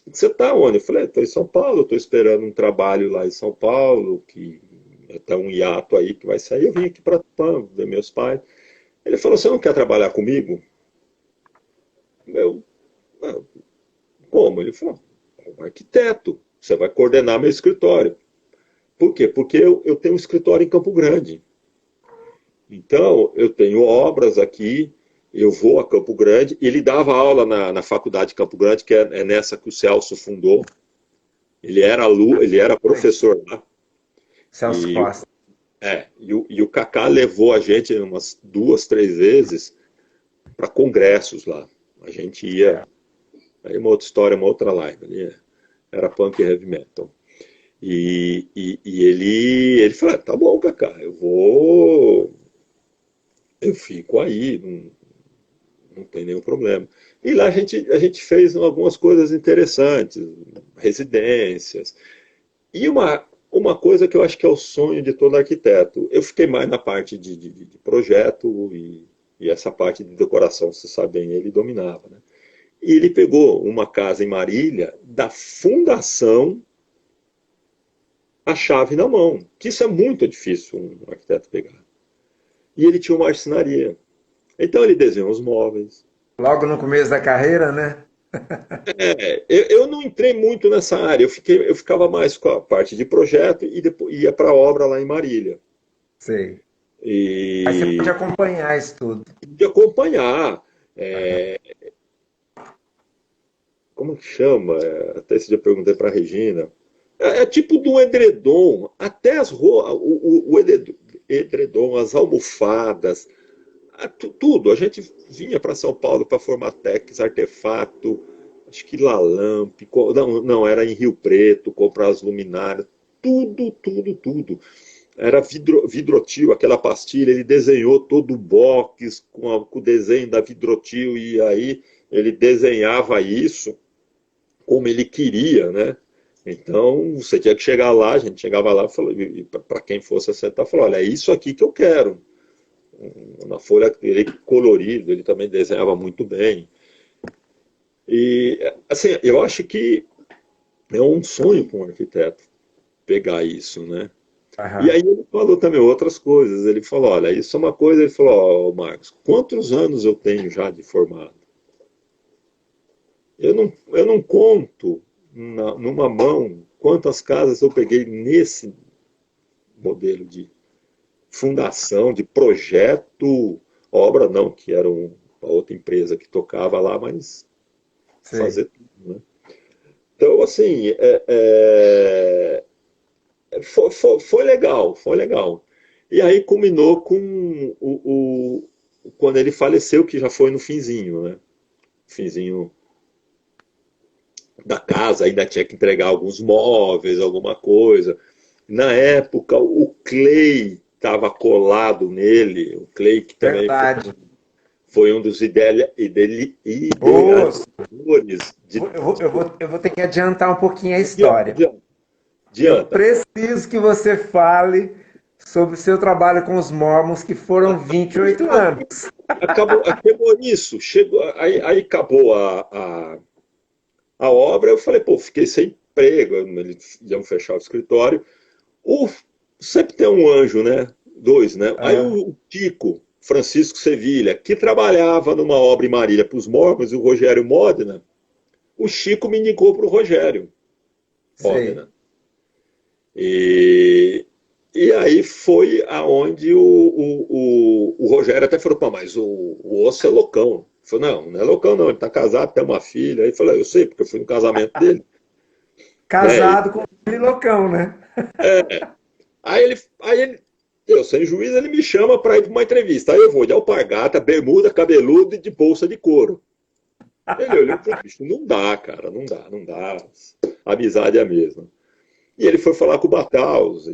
[SPEAKER 2] você está onde? Eu falei: estou em São Paulo, estou esperando um trabalho lá em São Paulo, que está um hiato aí que vai sair. Eu vim aqui para Tupã, ver meus pais. Ele falou: você não quer trabalhar comigo? Eu, "Ah, como?" Ele falou: como arquiteto, você vai coordenar meu escritório. Por quê? Porque eu tenho um escritório em Campo Grande. Então, eu tenho obras aqui, eu vou a Campo Grande. Ele dava aula na faculdade de Campo Grande, que é nessa que o Celso fundou. Ele era professor lá.
[SPEAKER 1] Celso
[SPEAKER 2] E,
[SPEAKER 1] Costa.
[SPEAKER 2] e o Kaká levou a gente umas duas, três vezes para congressos lá. A gente ia.
[SPEAKER 1] É.
[SPEAKER 2] Aí uma outra história, uma outra live. Ali era punk e heavy metal. E ele falou: tá bom, Kaká, eu fico aí, não tem nenhum problema. E lá a gente fez algumas coisas interessantes, residências. E uma coisa que eu acho que é o sonho de todo arquiteto, eu fiquei mais na parte de projeto e essa parte de decoração, você sabe bem, ele dominava, né? E ele pegou uma casa em Marília, da fundação a chave na mão, que isso é muito difícil um arquiteto pegar. E ele tinha uma marcenaria. Então ele desenhou os móveis.
[SPEAKER 1] Logo no começo da carreira, né?
[SPEAKER 2] Eu não entrei muito nessa área, eu ficava mais com a parte de projeto e depois ia para a obra lá em Marília.
[SPEAKER 1] Sei. Aí você pode
[SPEAKER 2] E
[SPEAKER 1] acompanhar isso tudo.
[SPEAKER 2] de acompanhar,
[SPEAKER 1] Aham.
[SPEAKER 2] como que chama? Até esse dia eu perguntei para a Regina. É tipo do edredom, até o edredom, as almofadas, tudo. A gente vinha para São Paulo para Formatex, Artefato, acho que Lalamp, não, era em Rio Preto, comprar as luminárias, tudo, tudo, tudo. Era Vidrotil, aquela pastilha, ele desenhou todo o box com o desenho da Vidrotil, e aí ele desenhava isso como ele queria, né? Então, você tinha que chegar lá, a gente chegava lá e para quem fosse acertar, falou: olha, é isso aqui que eu quero. Na folha, ele colorido, ele também desenhava muito bem. E, assim, eu acho que É um sonho para um arquiteto pegar isso, né? E
[SPEAKER 1] Aham.
[SPEAKER 2] aí ele falou também outras coisas. Ele falou, olha, isso é uma coisa, ele falou, ó, Marcos, quantos anos eu tenho já de formado? Eu não conto numa mão quantas casas eu peguei nesse modelo de fundação, de projeto, obra não, que era uma outra empresa que tocava lá, mas
[SPEAKER 1] Sei.
[SPEAKER 2] fazer tudo, né? Então, assim, foi legal, foi legal. E aí culminou com quando ele faleceu, que já foi no finzinho, né? Finzinho da casa, ainda tinha que entregar alguns móveis, alguma coisa. Na época, o Clay estava colado nele, o Clay que também
[SPEAKER 1] Verdade.
[SPEAKER 2] foi um dos
[SPEAKER 1] Ô,
[SPEAKER 2] idealizadores de.
[SPEAKER 1] eu vou ter que adiantar um pouquinho a
[SPEAKER 2] Adianta,
[SPEAKER 1] história.
[SPEAKER 2] adianta,
[SPEAKER 1] Eu
[SPEAKER 2] adianta.
[SPEAKER 1] preciso que você fale sobre o seu trabalho com os Mormons, que foram 28 anos.
[SPEAKER 2] Acabou isso, chegou, aí acabou a obra, eu falei, pô, fiquei sem emprego, eles iam fechar o escritório. O, sempre tem um anjo, né? Dois, né? Aí
[SPEAKER 1] Aham.
[SPEAKER 2] o Tico, Francisco Sevilha, que trabalhava numa obra em Marília para os Mormons, e o Rogério Modena, o Chico me indicou para o Rogério
[SPEAKER 1] Sei.
[SPEAKER 2] Modena. E, e aí foi aonde o Rogério até falou, pô, mas o Osso é loucão. Ele falou, não, não é loucão não, ele está casado, tem uma filha. Aí ele falou, eu sei, porque eu fui no casamento dele. Né?
[SPEAKER 1] Casado com um trilocão, né?
[SPEAKER 2] Aí ele, eu sem juízo, ele me chama para ir para uma entrevista. Aí eu vou de alpargata, bermuda, cabeludo e de bolsa de couro. Ele olhou e falou, bicho, não dá, cara, não dá, não dá. A amizade é a mesma. E ele foi falar com o Bataus,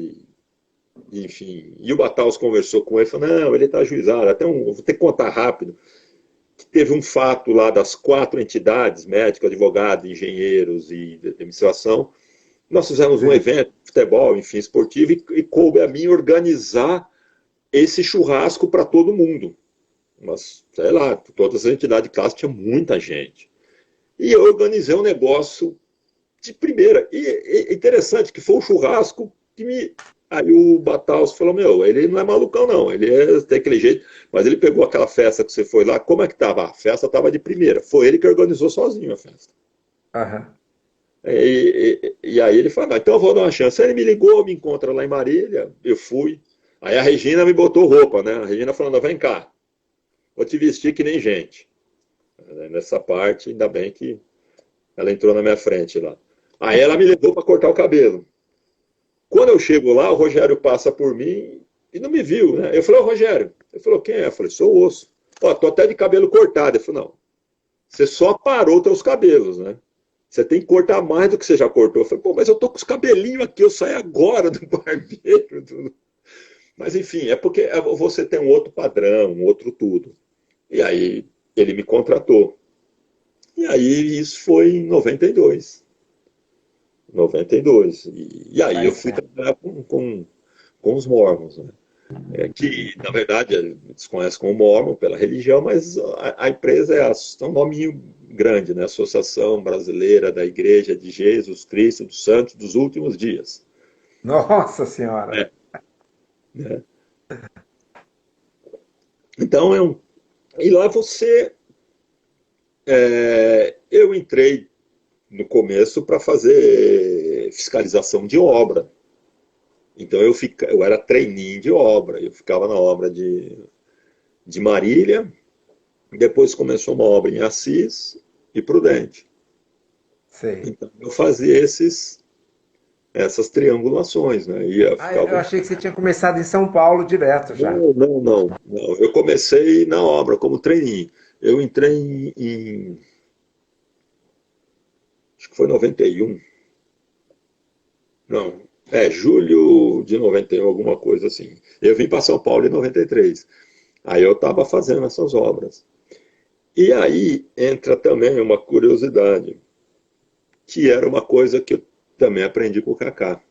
[SPEAKER 2] enfim. E o Bataus conversou com ele, falou, não, ele está ajuizado. Vou ter que contar rápido, que teve um fato lá das 4 entidades, médico, advogado, engenheiros e de administração. Nós fizemos um
[SPEAKER 1] Sei.
[SPEAKER 2] evento, futebol, enfim, esportivo, e coube a mim organizar esse churrasco para todo mundo. Mas, sei lá, todas as entidades de classe tinha muita gente. E eu organizei um negócio de primeira. E interessante que foi um churrasco que me. Aí o Bataus falou: Meu, ele não é malucão, não. Ele tem aquele jeito. Mas ele pegou aquela festa que você foi lá. Como é que tava? A festa tava de primeira. Foi ele que organizou sozinho a festa.
[SPEAKER 1] Aham.
[SPEAKER 2] E aí ele falou: Então eu vou dar uma chance. Aí ele me ligou, me encontra lá em Marília. Eu fui. Aí a Regina me botou roupa, né? A Regina falando: Vem cá, vou te vestir que nem gente. Nessa parte, ainda bem que ela entrou na minha frente lá. Aí ela me levou para cortar o cabelo. Quando eu chego lá, o Rogério passa por mim e não me viu, né? Eu falei, ô Rogério. Ele falou, quem é? Eu falei, sou o Osso. Ó, tô até de cabelo cortado. Ele falou, não, você só parou teus cabelos, né? Você tem que cortar mais do que você já cortou. Eu falei, pô, mas eu tô com os cabelinhos aqui, eu saí agora do barbeiro. Tudo. Mas enfim, é porque você tem um outro padrão, um outro tudo. E aí ele me contratou. E aí isso foi em 92. 92. E aí eu
[SPEAKER 1] Faz
[SPEAKER 2] fui
[SPEAKER 1] tempo.
[SPEAKER 2] trabalhar com os Mormons, né? Que, na verdade, eles conhecem como Mormon pela religião, mas a empresa é um nominho grande, né? Associação Brasileira da Igreja de Jesus Cristo dos Santos dos Últimos Dias.
[SPEAKER 1] Nossa Senhora.
[SPEAKER 2] É, né? Então, e lá eu entrei no começo para fazer fiscalização de obra. Então eu era trainee de obra, eu ficava na obra de Marília, depois começou uma obra em Assis e Prudente.
[SPEAKER 1] Sei.
[SPEAKER 2] Então eu fazia essas triangulações, né?
[SPEAKER 1] Ah, eu achei que você tinha começado em São Paulo direto já.
[SPEAKER 2] Não, não, não, não. Eu comecei na obra como trainee. Eu entrei acho que foi 91. Não, julho de 91, alguma coisa assim. Eu vim para São Paulo em 93. Aí eu estava fazendo essas obras. E aí entra também uma curiosidade, que era uma coisa que eu também aprendi com o Kaká,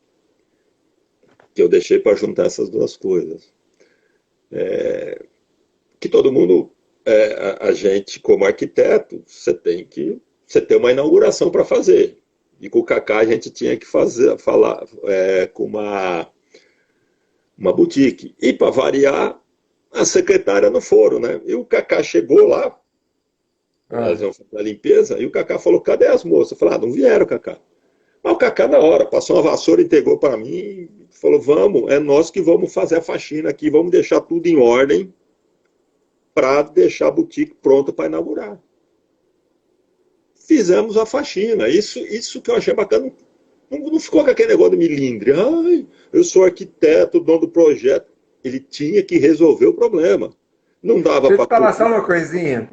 [SPEAKER 2] que eu deixei para juntar essas duas coisas. Que todo mundo, a gente como arquiteto, você tem uma inauguração para fazer. E com o Kaká a gente tinha que falar com uma boutique. E para variar, a secretária não foram, né? E o Kaká chegou lá, elas
[SPEAKER 1] Ah.
[SPEAKER 2] iam fazer a limpeza, e o Kaká falou: cadê as moças? Eu falei: não vieram, Kaká. Mas o Kaká, na hora, passou uma vassoura, entregou para mim e falou: vamos, é nós que vamos fazer a faxina aqui, vamos deixar tudo em ordem para deixar a boutique pronta para inaugurar. Fizemos a faxina. Isso que eu achei bacana. Não ficou com aquele negócio de milindre. Ai, eu sou arquiteto, dono do projeto. Ele tinha que resolver o problema. Não dava
[SPEAKER 1] Deixa eu
[SPEAKER 2] para
[SPEAKER 1] te falar
[SPEAKER 2] tudo.
[SPEAKER 1] só uma coisinha.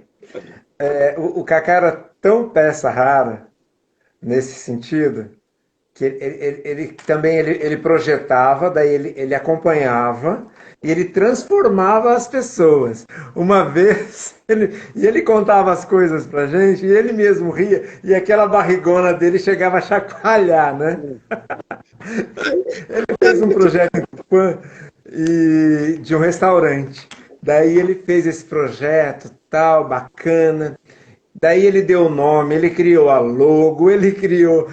[SPEAKER 1] O Kaká era tão peça rara nesse sentido que ele também ele projetava, daí ele acompanhava e ele transformava as pessoas. Uma vez, ele contava as coisas pra gente e ele mesmo ria e aquela barrigona dele chegava a chacoalhar, né? Ele fez um projeto em Tupã de um restaurante. Daí ele fez esse projeto, tal, bacana. Daí ele deu o nome, ele criou a logo, ele criou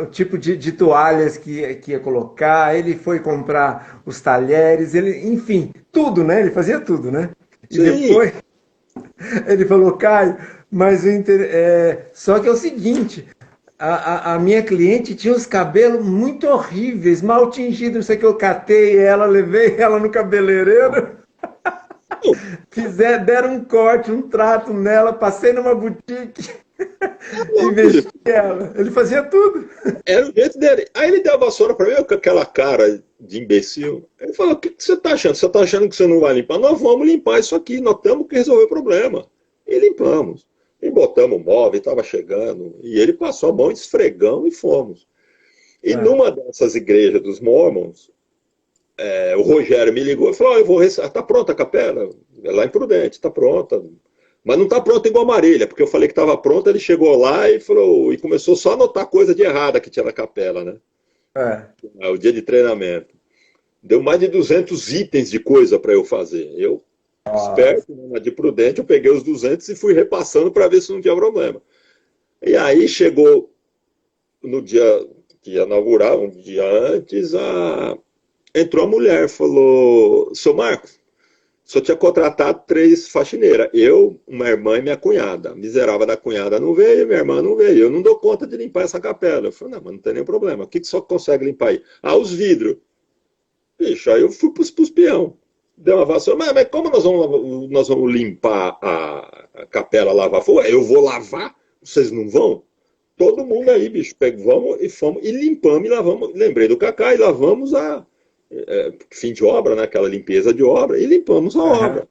[SPEAKER 1] o tipo de toalhas que ia colocar, ele foi comprar os talheres, enfim, tudo, né? Ele fazia tudo, né? E
[SPEAKER 2] Sim,
[SPEAKER 1] depois ele falou: Caio, mas só que é o seguinte, a minha cliente tinha os cabelos muito horríveis, mal tingidos, não sei o que, eu catei ela, levei ela no cabeleireiro, deram um corte, um trato nela, passei numa boutique e vesti
[SPEAKER 2] bicho,
[SPEAKER 1] ela. Ele fazia tudo.
[SPEAKER 2] era o jeito dele. Aí ele deu a vassoura para mim com aquela cara de imbecil. Ele falou: o que você está achando? Você está achando que você não vai limpar? Nós vamos limpar isso aqui, nós temos que resolver o problema. E limpamos. E botamos o móvel, estava chegando. E ele passou a mão, esfregão e fomos. E
[SPEAKER 1] É.
[SPEAKER 2] numa dessas igrejas dos Mormons, o Rogério me ligou e falou: eu vou tá pronta a capela? É lá em Prudente, está pronta. Mas não está pronta igual a Marília, porque eu falei que estava pronta, ele chegou lá e falou, e começou só a notar coisa de errada que tinha na capela, né?
[SPEAKER 1] É.
[SPEAKER 2] O dia de treinamento. Deu mais de 200 itens de coisa para eu fazer. Eu,
[SPEAKER 1] Nossa.
[SPEAKER 2] esperto, né, de Prudente, eu peguei os 200 e fui repassando para ver se não tinha problema. E aí chegou no dia que ia inaugurar, um dia antes, entrou a mulher, falou: seu Marcos, só tinha contratado 3 faxineiras. Eu, uma irmã e minha cunhada. A miserável da cunhada não veio, minha irmã não veio. Eu não dou conta de limpar essa capela. Eu falei: não, mas não tem nenhum problema. O que só consegue limpar aí? Ah, os vidros. Bicho, aí eu fui pros peão. Deu uma vassoura. Mas como nós vamos limpar a capela, lavar? Falei: eu vou lavar? Vocês não vão? Todo mundo aí, bicho. Vamos e fomos e limpamos e lavamos. Lembrei do Cacá e lavamos fim de obra, né? Aquela limpeza de obra, e limpamos a
[SPEAKER 1] Aham.
[SPEAKER 2] obra.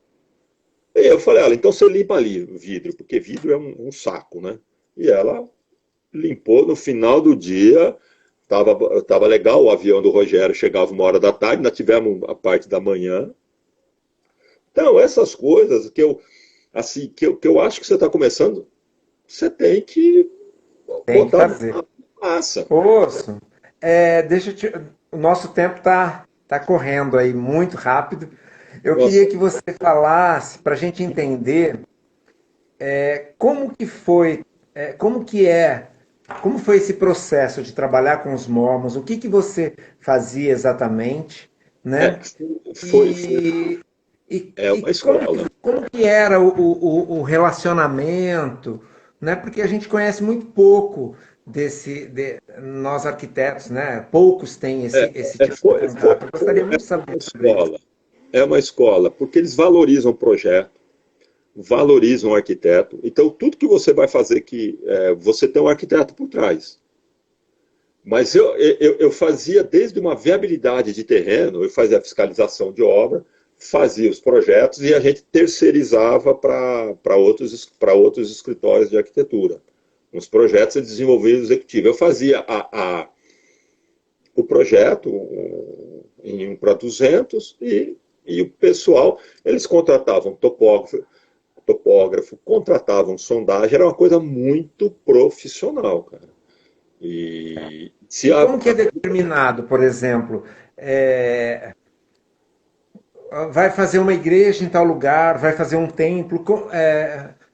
[SPEAKER 2] E eu falei: olha, então você limpa ali o vidro, porque vidro é um saco, né? E ela limpou no final do dia. Tava legal, o avião do Rogério chegava 1 hora da tarde, ainda tivemos a parte da manhã. Então, essas coisas que eu acho que você está começando, você tem que
[SPEAKER 1] Tem que
[SPEAKER 2] botar
[SPEAKER 1] fazer.
[SPEAKER 2] na massa.
[SPEAKER 1] Osso. O nosso tempo tá correndo aí muito rápido. Eu
[SPEAKER 2] Nossa,
[SPEAKER 1] queria que você falasse para a gente entender como que foi, como foi esse processo de trabalhar com os mormons, o que que você fazia exatamente,
[SPEAKER 2] é,
[SPEAKER 1] né?
[SPEAKER 2] foi,
[SPEAKER 1] E,
[SPEAKER 2] é
[SPEAKER 1] e
[SPEAKER 2] uma escola.
[SPEAKER 1] como que era o relacionamento, né? Porque a gente conhece muito pouco nós arquitetos, né? Poucos têm esse tipo de contato. Eu gostaria muito de
[SPEAKER 2] Uma
[SPEAKER 1] saber sobre isso.
[SPEAKER 2] escola. É uma escola, porque eles valorizam o projeto, valorizam o arquiteto. Então, tudo que você vai fazer você tem um arquiteto por trás. Mas eu fazia desde uma viabilidade de terreno, eu fazia a fiscalização de obra, fazia os projetos e a gente terceirizava para outros escritórios de arquitetura. Nos projetos eu desenvolvia o executivo. Eu fazia o projeto em 1 para 200 e o pessoal, eles contratavam topógrafo, contratavam sondagem, era uma coisa muito profissional, cara. E se
[SPEAKER 1] E
[SPEAKER 2] a,
[SPEAKER 1] como que é determinado, por exemplo, é, vai fazer uma igreja em tal lugar, vai fazer um templo,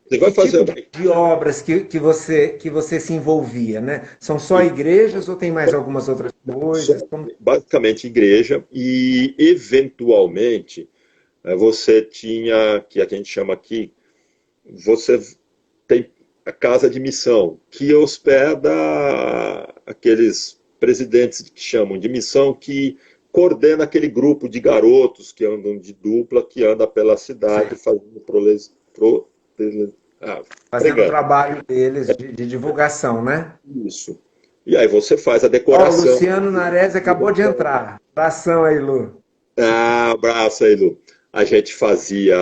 [SPEAKER 2] Você vai
[SPEAKER 1] Que
[SPEAKER 2] fazer
[SPEAKER 1] tipo
[SPEAKER 2] uma
[SPEAKER 1] de obras que você se envolvia, né? São só igrejas ou tem mais algumas outras
[SPEAKER 2] só
[SPEAKER 1] coisas? Como...
[SPEAKER 2] basicamente igreja e eventualmente você tinha, que a gente chama aqui, você tem a casa de missão, que hospeda aqueles presidentes que chamam de missão, que coordena aquele grupo de garotos que andam de dupla, que anda pela
[SPEAKER 1] Sei.
[SPEAKER 2] cidade fazendo ah,
[SPEAKER 1] Fazendo o
[SPEAKER 2] pregando.
[SPEAKER 1] trabalho deles de divulgação, né?
[SPEAKER 2] Isso. E aí você faz a
[SPEAKER 1] Ó, o
[SPEAKER 2] decoração.
[SPEAKER 1] Luciano Nares acabou de entrar. Abração aí, Lu.
[SPEAKER 2] Ah, abraço aí, Lu. A gente fazia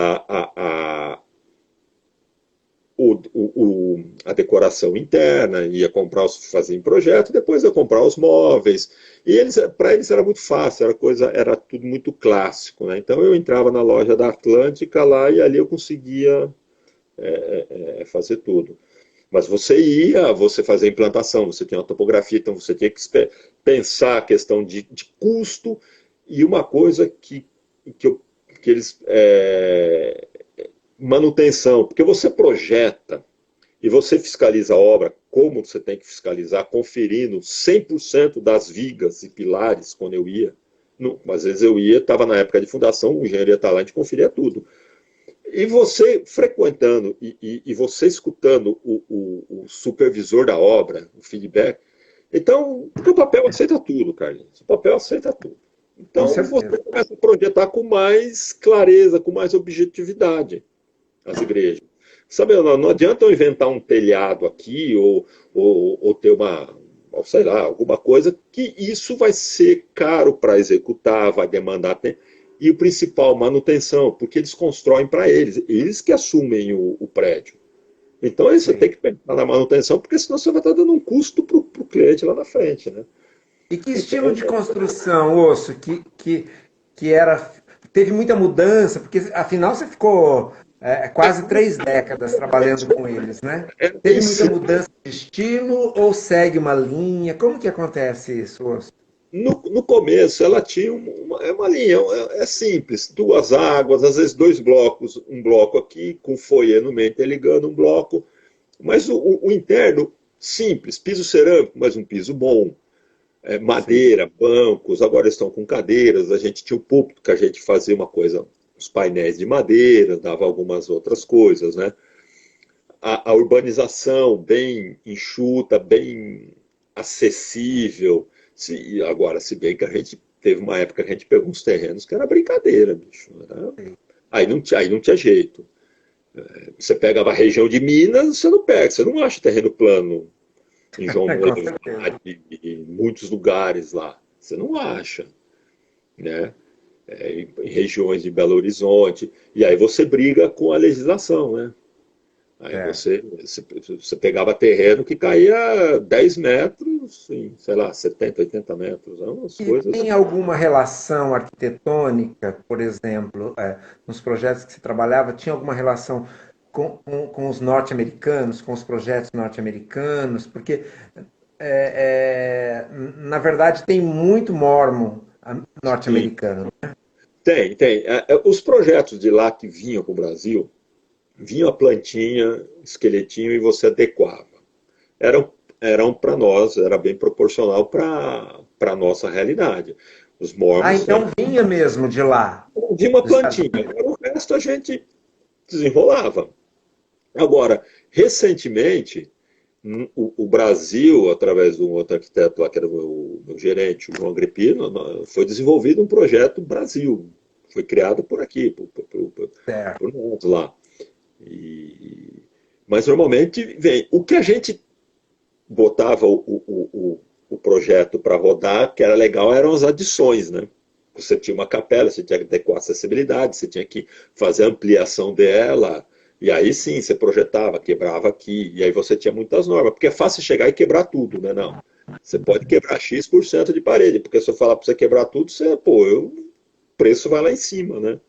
[SPEAKER 2] a decoração interna, ia comprar fazia em projeto, depois ia comprar os móveis. E eles, para eles era muito fácil, era tudo muito clássico, né? Então eu entrava na loja da Atlântica lá e ali eu conseguia fazer tudo. Mas você fazia a implantação, você tinha uma topografia, então você tinha que pensar a questão de custo e uma coisa que, eu, que eles manutenção, porque você projeta e você fiscaliza a obra como você tem que fiscalizar, conferindo 100% das vigas e pilares quando eu ia. Não, às vezes eu ia, estava na época de fundação, o engenheiro ia estar lá, a gente conferia tudo. E você frequentando e você escutando o supervisor da obra, o feedback, então, porque o papel aceita tudo, Carlinhos. O papel aceita tudo.
[SPEAKER 1] Com
[SPEAKER 2] Então, você
[SPEAKER 1] certeza.
[SPEAKER 2] começa a projetar com mais clareza, com mais objetividade as igrejas. Sabe, não adianta eu inventar um telhado aqui ou ter ou sei lá, alguma coisa que isso vai ser caro para executar, vai demandar tempo. E o principal, manutenção, porque eles constroem para eles que assumem o prédio. Então aí você
[SPEAKER 1] Sei.
[SPEAKER 2] tem que pensar na manutenção, porque senão você vai estar dando um custo para o cliente lá na frente, né?
[SPEAKER 1] E que estilo
[SPEAKER 2] Então,
[SPEAKER 1] de construção, Osso, que era. Teve muita mudança, porque afinal você ficou quase 3 décadas trabalhando com eles, né?
[SPEAKER 2] em
[SPEAKER 1] Teve muita
[SPEAKER 2] si,
[SPEAKER 1] mudança de estilo ou segue uma linha? Como que acontece isso, Osso?
[SPEAKER 2] no começo, ela tinha uma linha, é simples, duas águas, às vezes dois blocos, um bloco aqui, com foyer no meio, interligando um bloco, mas o interno, simples, piso cerâmico, mas um piso bom,
[SPEAKER 1] Sim.
[SPEAKER 2] madeira, bancos, agora estão com cadeiras, a gente tinha o púlpito que a gente fazia uma coisa, os painéis de madeira, dava algumas outras coisas, né? A urbanização bem enxuta, bem acessível. Agora, se bem que a gente teve uma época que a gente pegou uns terrenos que era brincadeira, bicho. Aí não tinha jeito. Você pegava a região de Minas, você não pega, você não acha terreno plano em João
[SPEAKER 1] Com
[SPEAKER 2] Mendes,
[SPEAKER 1] certeza.
[SPEAKER 2] em muitos lugares lá. Você não acha, né? Em regiões de Belo Horizonte. E aí você briga com a legislação, né? Aí
[SPEAKER 1] É.
[SPEAKER 2] você pegava terreno que caía 10 metros, em, sei lá, 70, 80 metros, umas
[SPEAKER 1] E
[SPEAKER 2] coisas.
[SPEAKER 1] tem alguma relação arquitetônica, por exemplo, nos projetos que você trabalhava, tinha alguma relação com os norte-americanos, com os projetos norte-americanos? Porque, na verdade, tem muito mórmon
[SPEAKER 2] Sim,
[SPEAKER 1] norte-americano.
[SPEAKER 2] tem. Os projetos de lá que vinham para o Brasil, vinha a plantinha, esqueletinho e você adequava. Eram para nós, era bem proporcional para a nossa realidade. Os
[SPEAKER 1] Ah,
[SPEAKER 2] mormons
[SPEAKER 1] então vinha mesmo de lá,
[SPEAKER 2] vinha uma
[SPEAKER 1] dos Estados
[SPEAKER 2] plantinha,
[SPEAKER 1] Unidos.
[SPEAKER 2] agora o resto a gente desenrolava. Agora, recentemente, o Brasil, através de um outro arquiteto lá, que era o meu gerente, o João Agripino, foi desenvolvido um projeto Brasil. Foi criado por aqui,
[SPEAKER 1] Certo.
[SPEAKER 2] por nós lá. E, mas normalmente vem. O que a gente botava o projeto para rodar, que era legal, eram as adições, né? Você tinha uma capela, você tinha que adequar a acessibilidade, você tinha que fazer a ampliação dela, e aí sim, você projetava, quebrava aqui, e aí você tinha muitas normas, porque é fácil chegar e quebrar tudo, né? Não. Você pode quebrar X% de parede, porque se eu falar para você quebrar tudo, o preço vai lá em cima, né?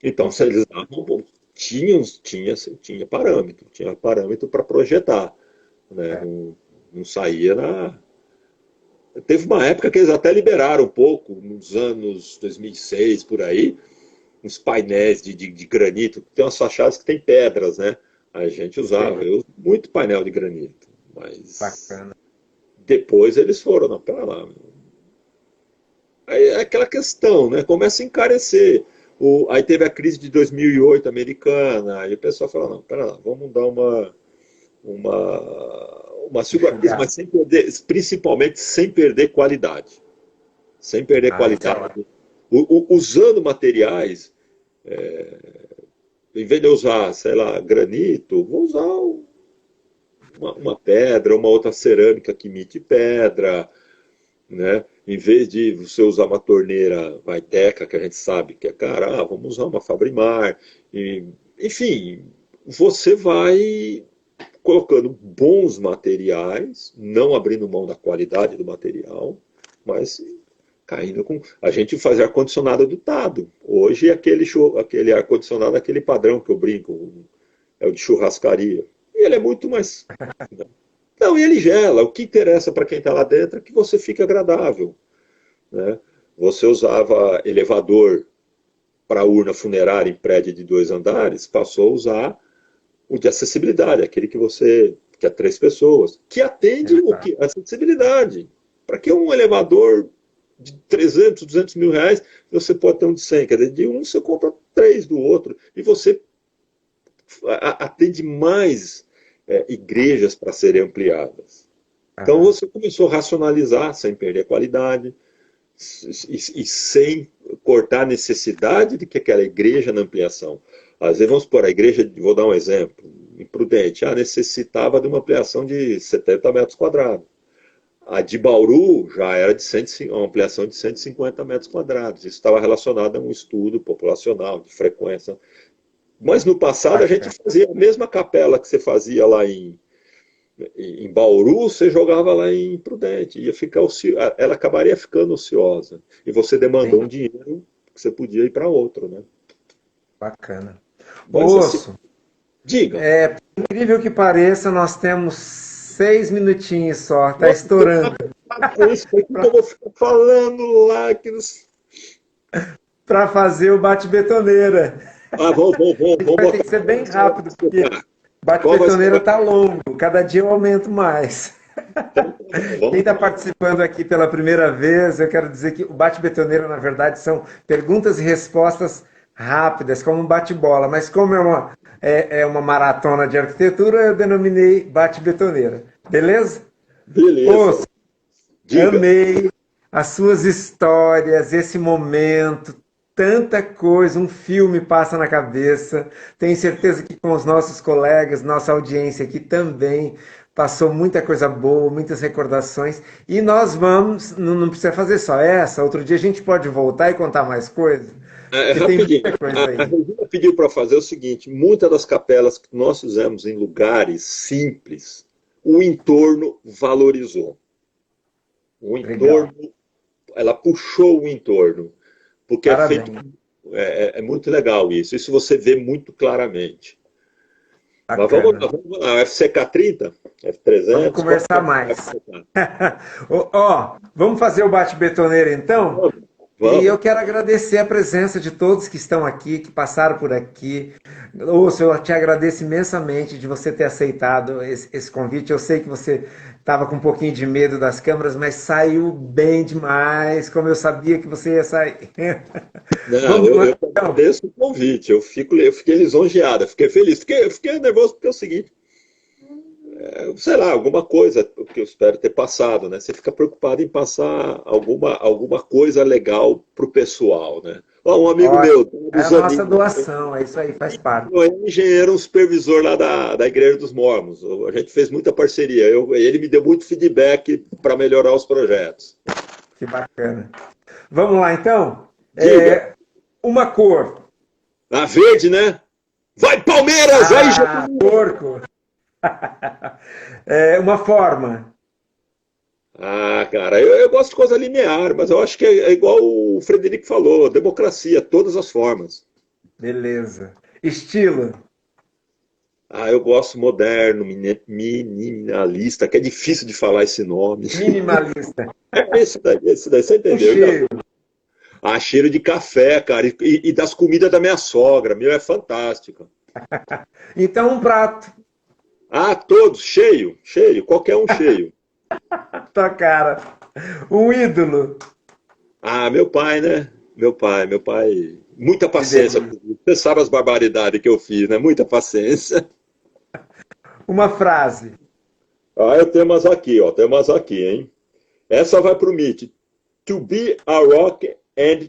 [SPEAKER 2] Então,
[SPEAKER 1] Com
[SPEAKER 2] se eles
[SPEAKER 1] certeza.
[SPEAKER 2] davam, bom, tinha parâmetro para projetar, né?
[SPEAKER 1] É.
[SPEAKER 2] Não saía na. Teve uma época que eles até liberaram um pouco, nos anos 2006, por aí, uns painéis de granito, tem umas fachadas que tem pedras, né? A gente usava, eu uso muito painel de granito, mas
[SPEAKER 1] Bacana.
[SPEAKER 2] depois eles foram, não, pera lá, meu. Aí é aquela questão, né? Começa a encarecer. Aí teve a crise de 2008 americana, aí o pessoal falou, não, pera lá, vamos dar uma segura,
[SPEAKER 1] Enxugar.
[SPEAKER 2] mas sem perder, principalmente sem perder qualidade. Sem perder
[SPEAKER 1] Ah, isso é ótimo.
[SPEAKER 2] qualidade. Usando materiais, em vez de eu usar, sei lá, granito, vou usar uma pedra, uma outra cerâmica que imite pedra, né? Em vez de você usar uma torneira Vaiteca, que a gente sabe que é cara, vamos usar uma Fabrimar. Enfim, você vai colocando bons materiais, não abrindo mão da qualidade do material, mas caindo com. A gente faz ar-condicionado dotado. Hoje aquele ar-condicionado, aquele padrão que eu brinco, é o de churrascaria. E ele é muito mais. Não, e ele gela. O que interessa para quem está lá dentro é que você fique agradável. Né? Você usava elevador para urna funerária em prédio de 2 andares, passou a usar o de acessibilidade, aquele que você que é 3 pessoas, que atende
[SPEAKER 1] Exato.
[SPEAKER 2] a acessibilidade. Para que um elevador de 300, 200 mil reais, você pode ter um de 100, quer dizer, de um você compra 3 do outro, e você atende mais igrejas para serem ampliadas. Então
[SPEAKER 1] Aham.
[SPEAKER 2] você começou a racionalizar sem perder a qualidade e sem cortar a necessidade de que aquela igreja na ampliação. Às vezes, vamos supor, a igreja, vou dar um exemplo, imprudente, necessitava de uma ampliação de 70 metros quadrados. A de Bauru já era de uma ampliação de 150 metros quadrados. Isso estava relacionado a um estudo populacional, de frequência. Mas no passado a gente
[SPEAKER 1] Bacana.
[SPEAKER 2] fazia a mesma capela que você fazia lá em Bauru, você jogava lá em Prudente. Ela acabaria ficando ociosa. E você demandou
[SPEAKER 1] Sim,
[SPEAKER 2] um dinheiro que você podia ir para outro, né?
[SPEAKER 1] bacana.
[SPEAKER 2] Mas assim,
[SPEAKER 1] Osso,
[SPEAKER 2] diga.
[SPEAKER 1] por incrível que pareça, nós temos 6 minutinhos só, tá
[SPEAKER 2] Nossa, eu tô
[SPEAKER 1] estourando
[SPEAKER 2] preocupado com isso. O que eu vou ficar falando lá?
[SPEAKER 1] para fazer o bate-betoneira. A gente
[SPEAKER 2] Vamos
[SPEAKER 1] vai ter
[SPEAKER 2] botar.
[SPEAKER 1] que ser bem rápido, porque
[SPEAKER 2] Qual vai ser?
[SPEAKER 1] bate-betoneira tá longo, cada dia eu aumento mais.
[SPEAKER 2] Então, tá bom,
[SPEAKER 1] Quem
[SPEAKER 2] vamos
[SPEAKER 1] está
[SPEAKER 2] lá.
[SPEAKER 1] participando aqui pela primeira vez, eu quero dizer que o bate-betoneira, na verdade, são perguntas e respostas rápidas, como um bate-bola, mas como é uma maratona de arquitetura, eu denominei bate-betoneira. Beleza? Ô,
[SPEAKER 2] Beleza. Diga.
[SPEAKER 1] amei as suas histórias, esse momento, tanta coisa, um filme passa na cabeça. Tenho certeza que com os nossos colegas, nossa audiência aqui também passou muita coisa boa, muitas recordações. E nós vamos, não precisa fazer só essa, outro dia a gente pode voltar e contar mais coisas, porque tem
[SPEAKER 2] Rapidinho.
[SPEAKER 1] muita coisa
[SPEAKER 2] A
[SPEAKER 1] aí.
[SPEAKER 2] Regina pediu para fazer o seguinte: muitas das capelas que nós fizemos em lugares simples, o entorno valorizou. O
[SPEAKER 1] Legal.
[SPEAKER 2] entorno, ela puxou o entorno, porque é feito.
[SPEAKER 1] Parabéns.
[SPEAKER 2] É muito legal isso. Isso você vê muito claramente. Mas
[SPEAKER 1] Bacana.
[SPEAKER 2] vamos lá. FCK30,
[SPEAKER 1] Vamos
[SPEAKER 2] F300, qual que é
[SPEAKER 1] conversar
[SPEAKER 2] o
[SPEAKER 1] mais.
[SPEAKER 2] FCK?
[SPEAKER 1] Ó, vamos fazer o bate-betoneira então?
[SPEAKER 2] Vamos,
[SPEAKER 1] E
[SPEAKER 2] vamos.
[SPEAKER 1] eu quero agradecer a presença de todos que estão aqui, que passaram por aqui. Ouço, eu te agradeço imensamente de você ter aceitado esse convite. Eu sei que você estava com um pouquinho de medo das câmeras, mas saiu bem demais, como eu sabia que você ia sair.
[SPEAKER 2] Não,
[SPEAKER 1] Vamos lá,
[SPEAKER 2] eu
[SPEAKER 1] então.
[SPEAKER 2] agradeço o convite. Eu fiquei lisonjeado, eu fiquei feliz. Eu fiquei nervoso porque é o seguinte, sei lá, alguma coisa que eu espero ter passado, né? Você fica preocupado em passar alguma coisa legal pro pessoal, né? Ó, um amigo
[SPEAKER 1] Ótimo.
[SPEAKER 2] meu,
[SPEAKER 1] É a
[SPEAKER 2] dos
[SPEAKER 1] nossa
[SPEAKER 2] aninhos,
[SPEAKER 1] doação, é isso aí, faz parte.
[SPEAKER 2] é engenheiro, um supervisor lá da Igreja dos Mormons. A gente fez muita parceria. Ele me deu muito feedback para melhorar os projetos.
[SPEAKER 1] Que bacana. Vamos lá, então?
[SPEAKER 2] Diga,
[SPEAKER 1] Uma cor.
[SPEAKER 2] a verde, né? Vai Palmeiras, vai
[SPEAKER 1] Ah,
[SPEAKER 2] Getúlio!
[SPEAKER 1] porco. Uma forma.
[SPEAKER 2] Ah, cara, eu gosto de coisa linear, mas eu acho que é igual o Frederico falou, democracia, todas as formas.
[SPEAKER 1] Beleza. Estilo.
[SPEAKER 2] Ah, eu gosto moderno, minimalista, que é difícil de falar esse nome.
[SPEAKER 1] Minimalista.
[SPEAKER 2] Esse daí você
[SPEAKER 1] Um
[SPEAKER 2] entendeu.
[SPEAKER 1] cheiro.
[SPEAKER 2] Ah, cheiro de café, cara, e das comidas da minha sogra, meu, é fantástico.
[SPEAKER 1] Então, um prato.
[SPEAKER 2] Ah, todos, cheio, cheio, qualquer um cheio.
[SPEAKER 1] Tua cara. Um ídolo.
[SPEAKER 2] Ah, meu pai, né? Meu pai, muita
[SPEAKER 1] Que
[SPEAKER 2] paciência
[SPEAKER 1] delícia.
[SPEAKER 2] comigo. Você sabe as barbaridades que eu fiz, né? Muita paciência.
[SPEAKER 1] Uma frase.
[SPEAKER 2] Ah, eu tenho umas aqui, ó, tem umas aqui, hein? Essa vai pro Mitch. To be a rock and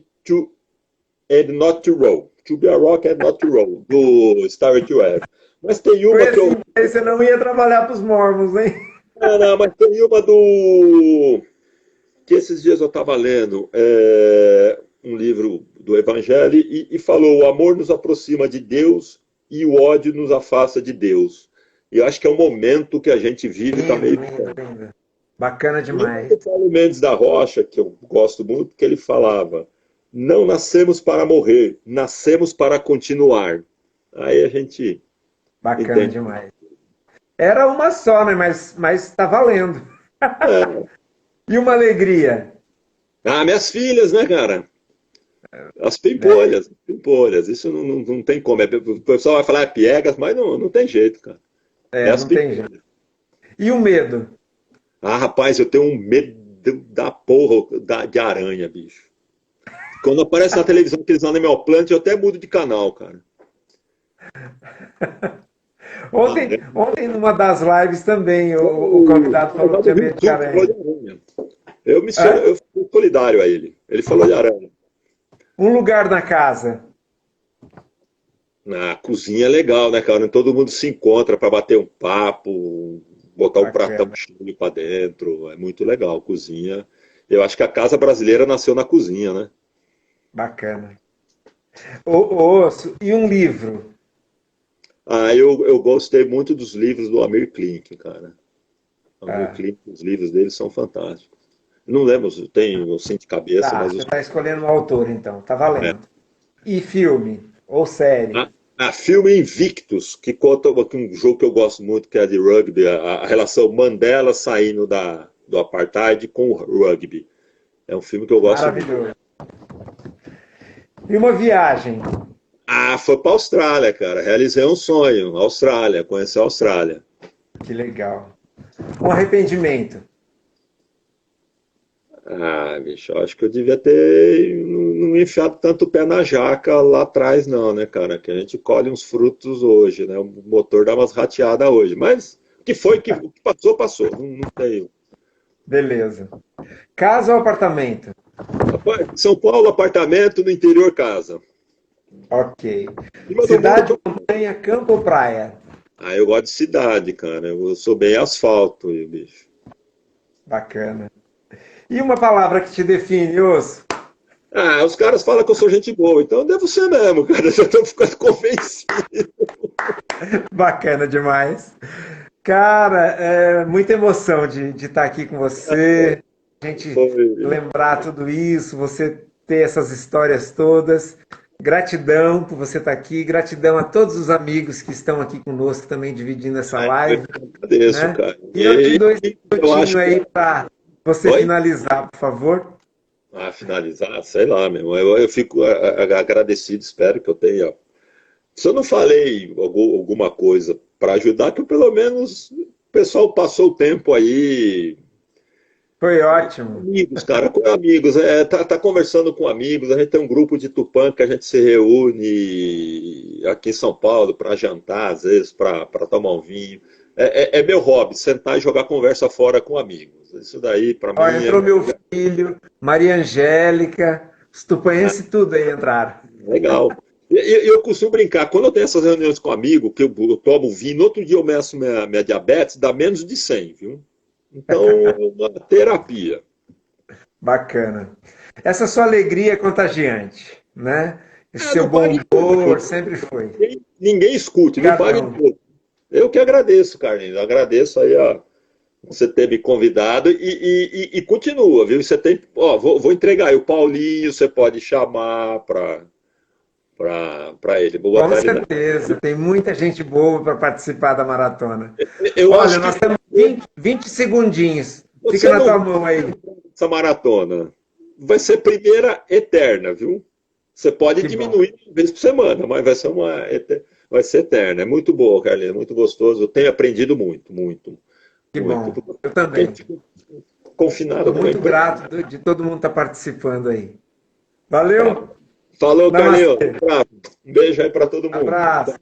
[SPEAKER 2] not to roll. To be a rock and not to roll, do Starry to Heaven. Mas tem
[SPEAKER 1] Com
[SPEAKER 2] uma que
[SPEAKER 1] esse
[SPEAKER 2] eu.
[SPEAKER 1] inglês você não ia trabalhar para os mormons, hein?
[SPEAKER 2] Não, não, mas tem uma do. Que esses dias eu estava lendo um livro do Evangelho e falou: o amor nos aproxima de Deus e o ódio nos afasta de Deus. E eu acho que é um momento que a gente vive está
[SPEAKER 1] Lindo,
[SPEAKER 2] meio.
[SPEAKER 1] lindo, lindo. Bacana
[SPEAKER 2] E uma
[SPEAKER 1] demais.
[SPEAKER 2] do Paulo Mendes da Rocha, que eu gosto muito, que ele falava: não nascemos para morrer, nascemos para continuar. Aí a gente
[SPEAKER 1] Bacana
[SPEAKER 2] entende.
[SPEAKER 1] demais. Era uma só, né? Mas tá valendo.
[SPEAKER 2] É.
[SPEAKER 1] E uma alegria.
[SPEAKER 2] Ah, minhas filhas, né, cara?
[SPEAKER 1] É,
[SPEAKER 2] As pimpolhas, isso não tem como. O pessoal vai falar piegas, mas não tem jeito, cara. É as
[SPEAKER 1] não tem jeito.
[SPEAKER 2] pimpolhas.
[SPEAKER 1] E o medo?
[SPEAKER 2] Ah, rapaz, eu tenho um medo da porra de aranha, bicho. Quando aparece na televisão aqueles Animal Planet, eu até mudo de canal, cara.
[SPEAKER 1] Ontem, numa das lives também, o
[SPEAKER 2] O
[SPEAKER 1] convidado falou que
[SPEAKER 2] Salvador do
[SPEAKER 1] tinha
[SPEAKER 2] Rio
[SPEAKER 1] medo de
[SPEAKER 2] Sul falou de
[SPEAKER 1] aranha.
[SPEAKER 2] aranha.
[SPEAKER 1] Hã?
[SPEAKER 2] Eu fui solidário a ele. Ele falou de aranha.
[SPEAKER 1] Um lugar na casa.
[SPEAKER 2] Na cozinha é legal, né, cara? Todo mundo se encontra para bater um papo, botar um pratão
[SPEAKER 1] Bacana,
[SPEAKER 2] cheio para dentro. É muito legal, cozinha. Eu acho que a casa brasileira nasceu na cozinha, né?
[SPEAKER 1] bacana. Osso, e um livro?
[SPEAKER 2] Ah, eu gostei muito dos livros do Amir Klink, cara. O Amir
[SPEAKER 1] Ah,
[SPEAKER 2] Klink, os livros dele são fantásticos. Não lembro, tem o Sem de Cabeça,
[SPEAKER 1] tá,
[SPEAKER 2] mas
[SPEAKER 1] você
[SPEAKER 2] os.
[SPEAKER 1] está escolhendo um autor, então. Tá
[SPEAKER 2] É.
[SPEAKER 1] valendo. E filme? Ou série?
[SPEAKER 2] Filme Invictus, que conta um jogo que eu gosto muito, que é de rugby, a relação Mandela saindo do apartheid com o rugby. É um filme que eu gosto muito.
[SPEAKER 1] Maravilhoso. E uma viagem?
[SPEAKER 2] Ah, foi para a Austrália, cara. Realizei um sonho. Austrália, conhecer a Austrália.
[SPEAKER 1] Que legal. Um arrependimento?
[SPEAKER 2] Ah, bicho, eu acho que eu devia ter não enfiado tanto o pé na jaca lá atrás, não, né, cara? Que a gente colhe uns frutos hoje, né? O motor dá umas rateadas hoje. Mas o que passou, passou. Não tem.
[SPEAKER 1] Beleza. Casa ou apartamento?
[SPEAKER 2] São Paulo, apartamento, no interior, casa.
[SPEAKER 1] Ok.
[SPEAKER 2] Em cima do muro.
[SPEAKER 1] Cidade, montanha, campo ou praia?
[SPEAKER 2] Ah, eu gosto de cidade, cara. Eu sou bem asfalto, bicho.
[SPEAKER 1] Bacana. E uma palavra que te define, Osso?
[SPEAKER 2] Ah, os caras falam que eu sou gente boa, então eu devo ser mesmo, cara. Já estou ficando convencido.
[SPEAKER 1] Bacana demais. Cara, é muita emoção de estar aqui com você, a gente
[SPEAKER 2] Foi.
[SPEAKER 1] lembrar tudo isso, você ter essas histórias todas. Gratidão por você estar aqui, gratidão a todos os amigos que estão aqui conosco também dividindo essa
[SPEAKER 2] Ah, eu
[SPEAKER 1] live,
[SPEAKER 2] que agradeço,
[SPEAKER 1] né?
[SPEAKER 2] cara.
[SPEAKER 1] E eu te dou esse
[SPEAKER 2] Eu
[SPEAKER 1] minutinho
[SPEAKER 2] acho que.
[SPEAKER 1] aí para você
[SPEAKER 2] Oi?
[SPEAKER 1] finalizar, por favor.
[SPEAKER 2] Ah, finalizar, sei lá, meu. Eu fico agradecido, espero que eu tenha. Se eu não falei alguma coisa para ajudar, que pelo menos o pessoal passou o tempo aí.
[SPEAKER 1] Foi ótimo.
[SPEAKER 2] Amigos, cara, com amigos, tá conversando com amigos. A gente tem um grupo de Tupã que a gente se reúne aqui em São Paulo para jantar, às vezes, para tomar um vinho. É meu hobby, sentar e jogar conversa fora com amigos. Isso daí, para
[SPEAKER 1] Ó,
[SPEAKER 2] mim,
[SPEAKER 1] entrou meu filho, Maria Angélica, os
[SPEAKER 2] é
[SPEAKER 1] tupanhenses tudo aí entraram.
[SPEAKER 2] legal. Eu costumo brincar, quando eu tenho essas reuniões com amigo, que eu tomo vinho, no outro dia eu meço minha diabetes, dá menos de 100, viu? Então, é uma terapia.
[SPEAKER 1] Bacana. Essa sua alegria é contagiante, né? Esse
[SPEAKER 2] Ah,
[SPEAKER 1] seu
[SPEAKER 2] não
[SPEAKER 1] bom
[SPEAKER 2] pague
[SPEAKER 1] humor
[SPEAKER 2] tudo.
[SPEAKER 1] sempre foi.
[SPEAKER 2] Ninguém escute, não pague
[SPEAKER 1] Obrigadão.
[SPEAKER 2] tudo. Eu que agradeço, Carlinhos. Agradeço aí você ter me convidado e continua, viu? Você tem, ó, vou entregar aí o Paulinho, você pode chamar para ele. Vou
[SPEAKER 1] Com
[SPEAKER 2] botar ele na.
[SPEAKER 1] certeza, tem muita gente boa para participar da maratona.
[SPEAKER 2] Eu
[SPEAKER 1] Olha,
[SPEAKER 2] acho
[SPEAKER 1] nós
[SPEAKER 2] que
[SPEAKER 1] temos 20 segundinhos. Fica
[SPEAKER 2] você
[SPEAKER 1] na tua
[SPEAKER 2] não
[SPEAKER 1] mão aí.
[SPEAKER 2] essa maratona vai ser primeira eterna, viu? Você pode
[SPEAKER 1] Que bom.
[SPEAKER 2] diminuir uma vez por semana, mas vai ser uma eterna. vai ser eterna. É muito boa, Carlinhos, muito gostoso. Eu tenho aprendido muito, muito,
[SPEAKER 1] Que
[SPEAKER 2] muito.
[SPEAKER 1] bom. Eu também.
[SPEAKER 2] Confinado
[SPEAKER 1] Estou
[SPEAKER 2] numa
[SPEAKER 1] muito
[SPEAKER 2] empresa.
[SPEAKER 1] grato de todo mundo estar participando aí.
[SPEAKER 2] Tá.
[SPEAKER 1] Valeu?
[SPEAKER 2] Falou, Carlinhos.
[SPEAKER 1] Namastê.
[SPEAKER 2] Um beijo aí para todo mundo.
[SPEAKER 1] Abraço.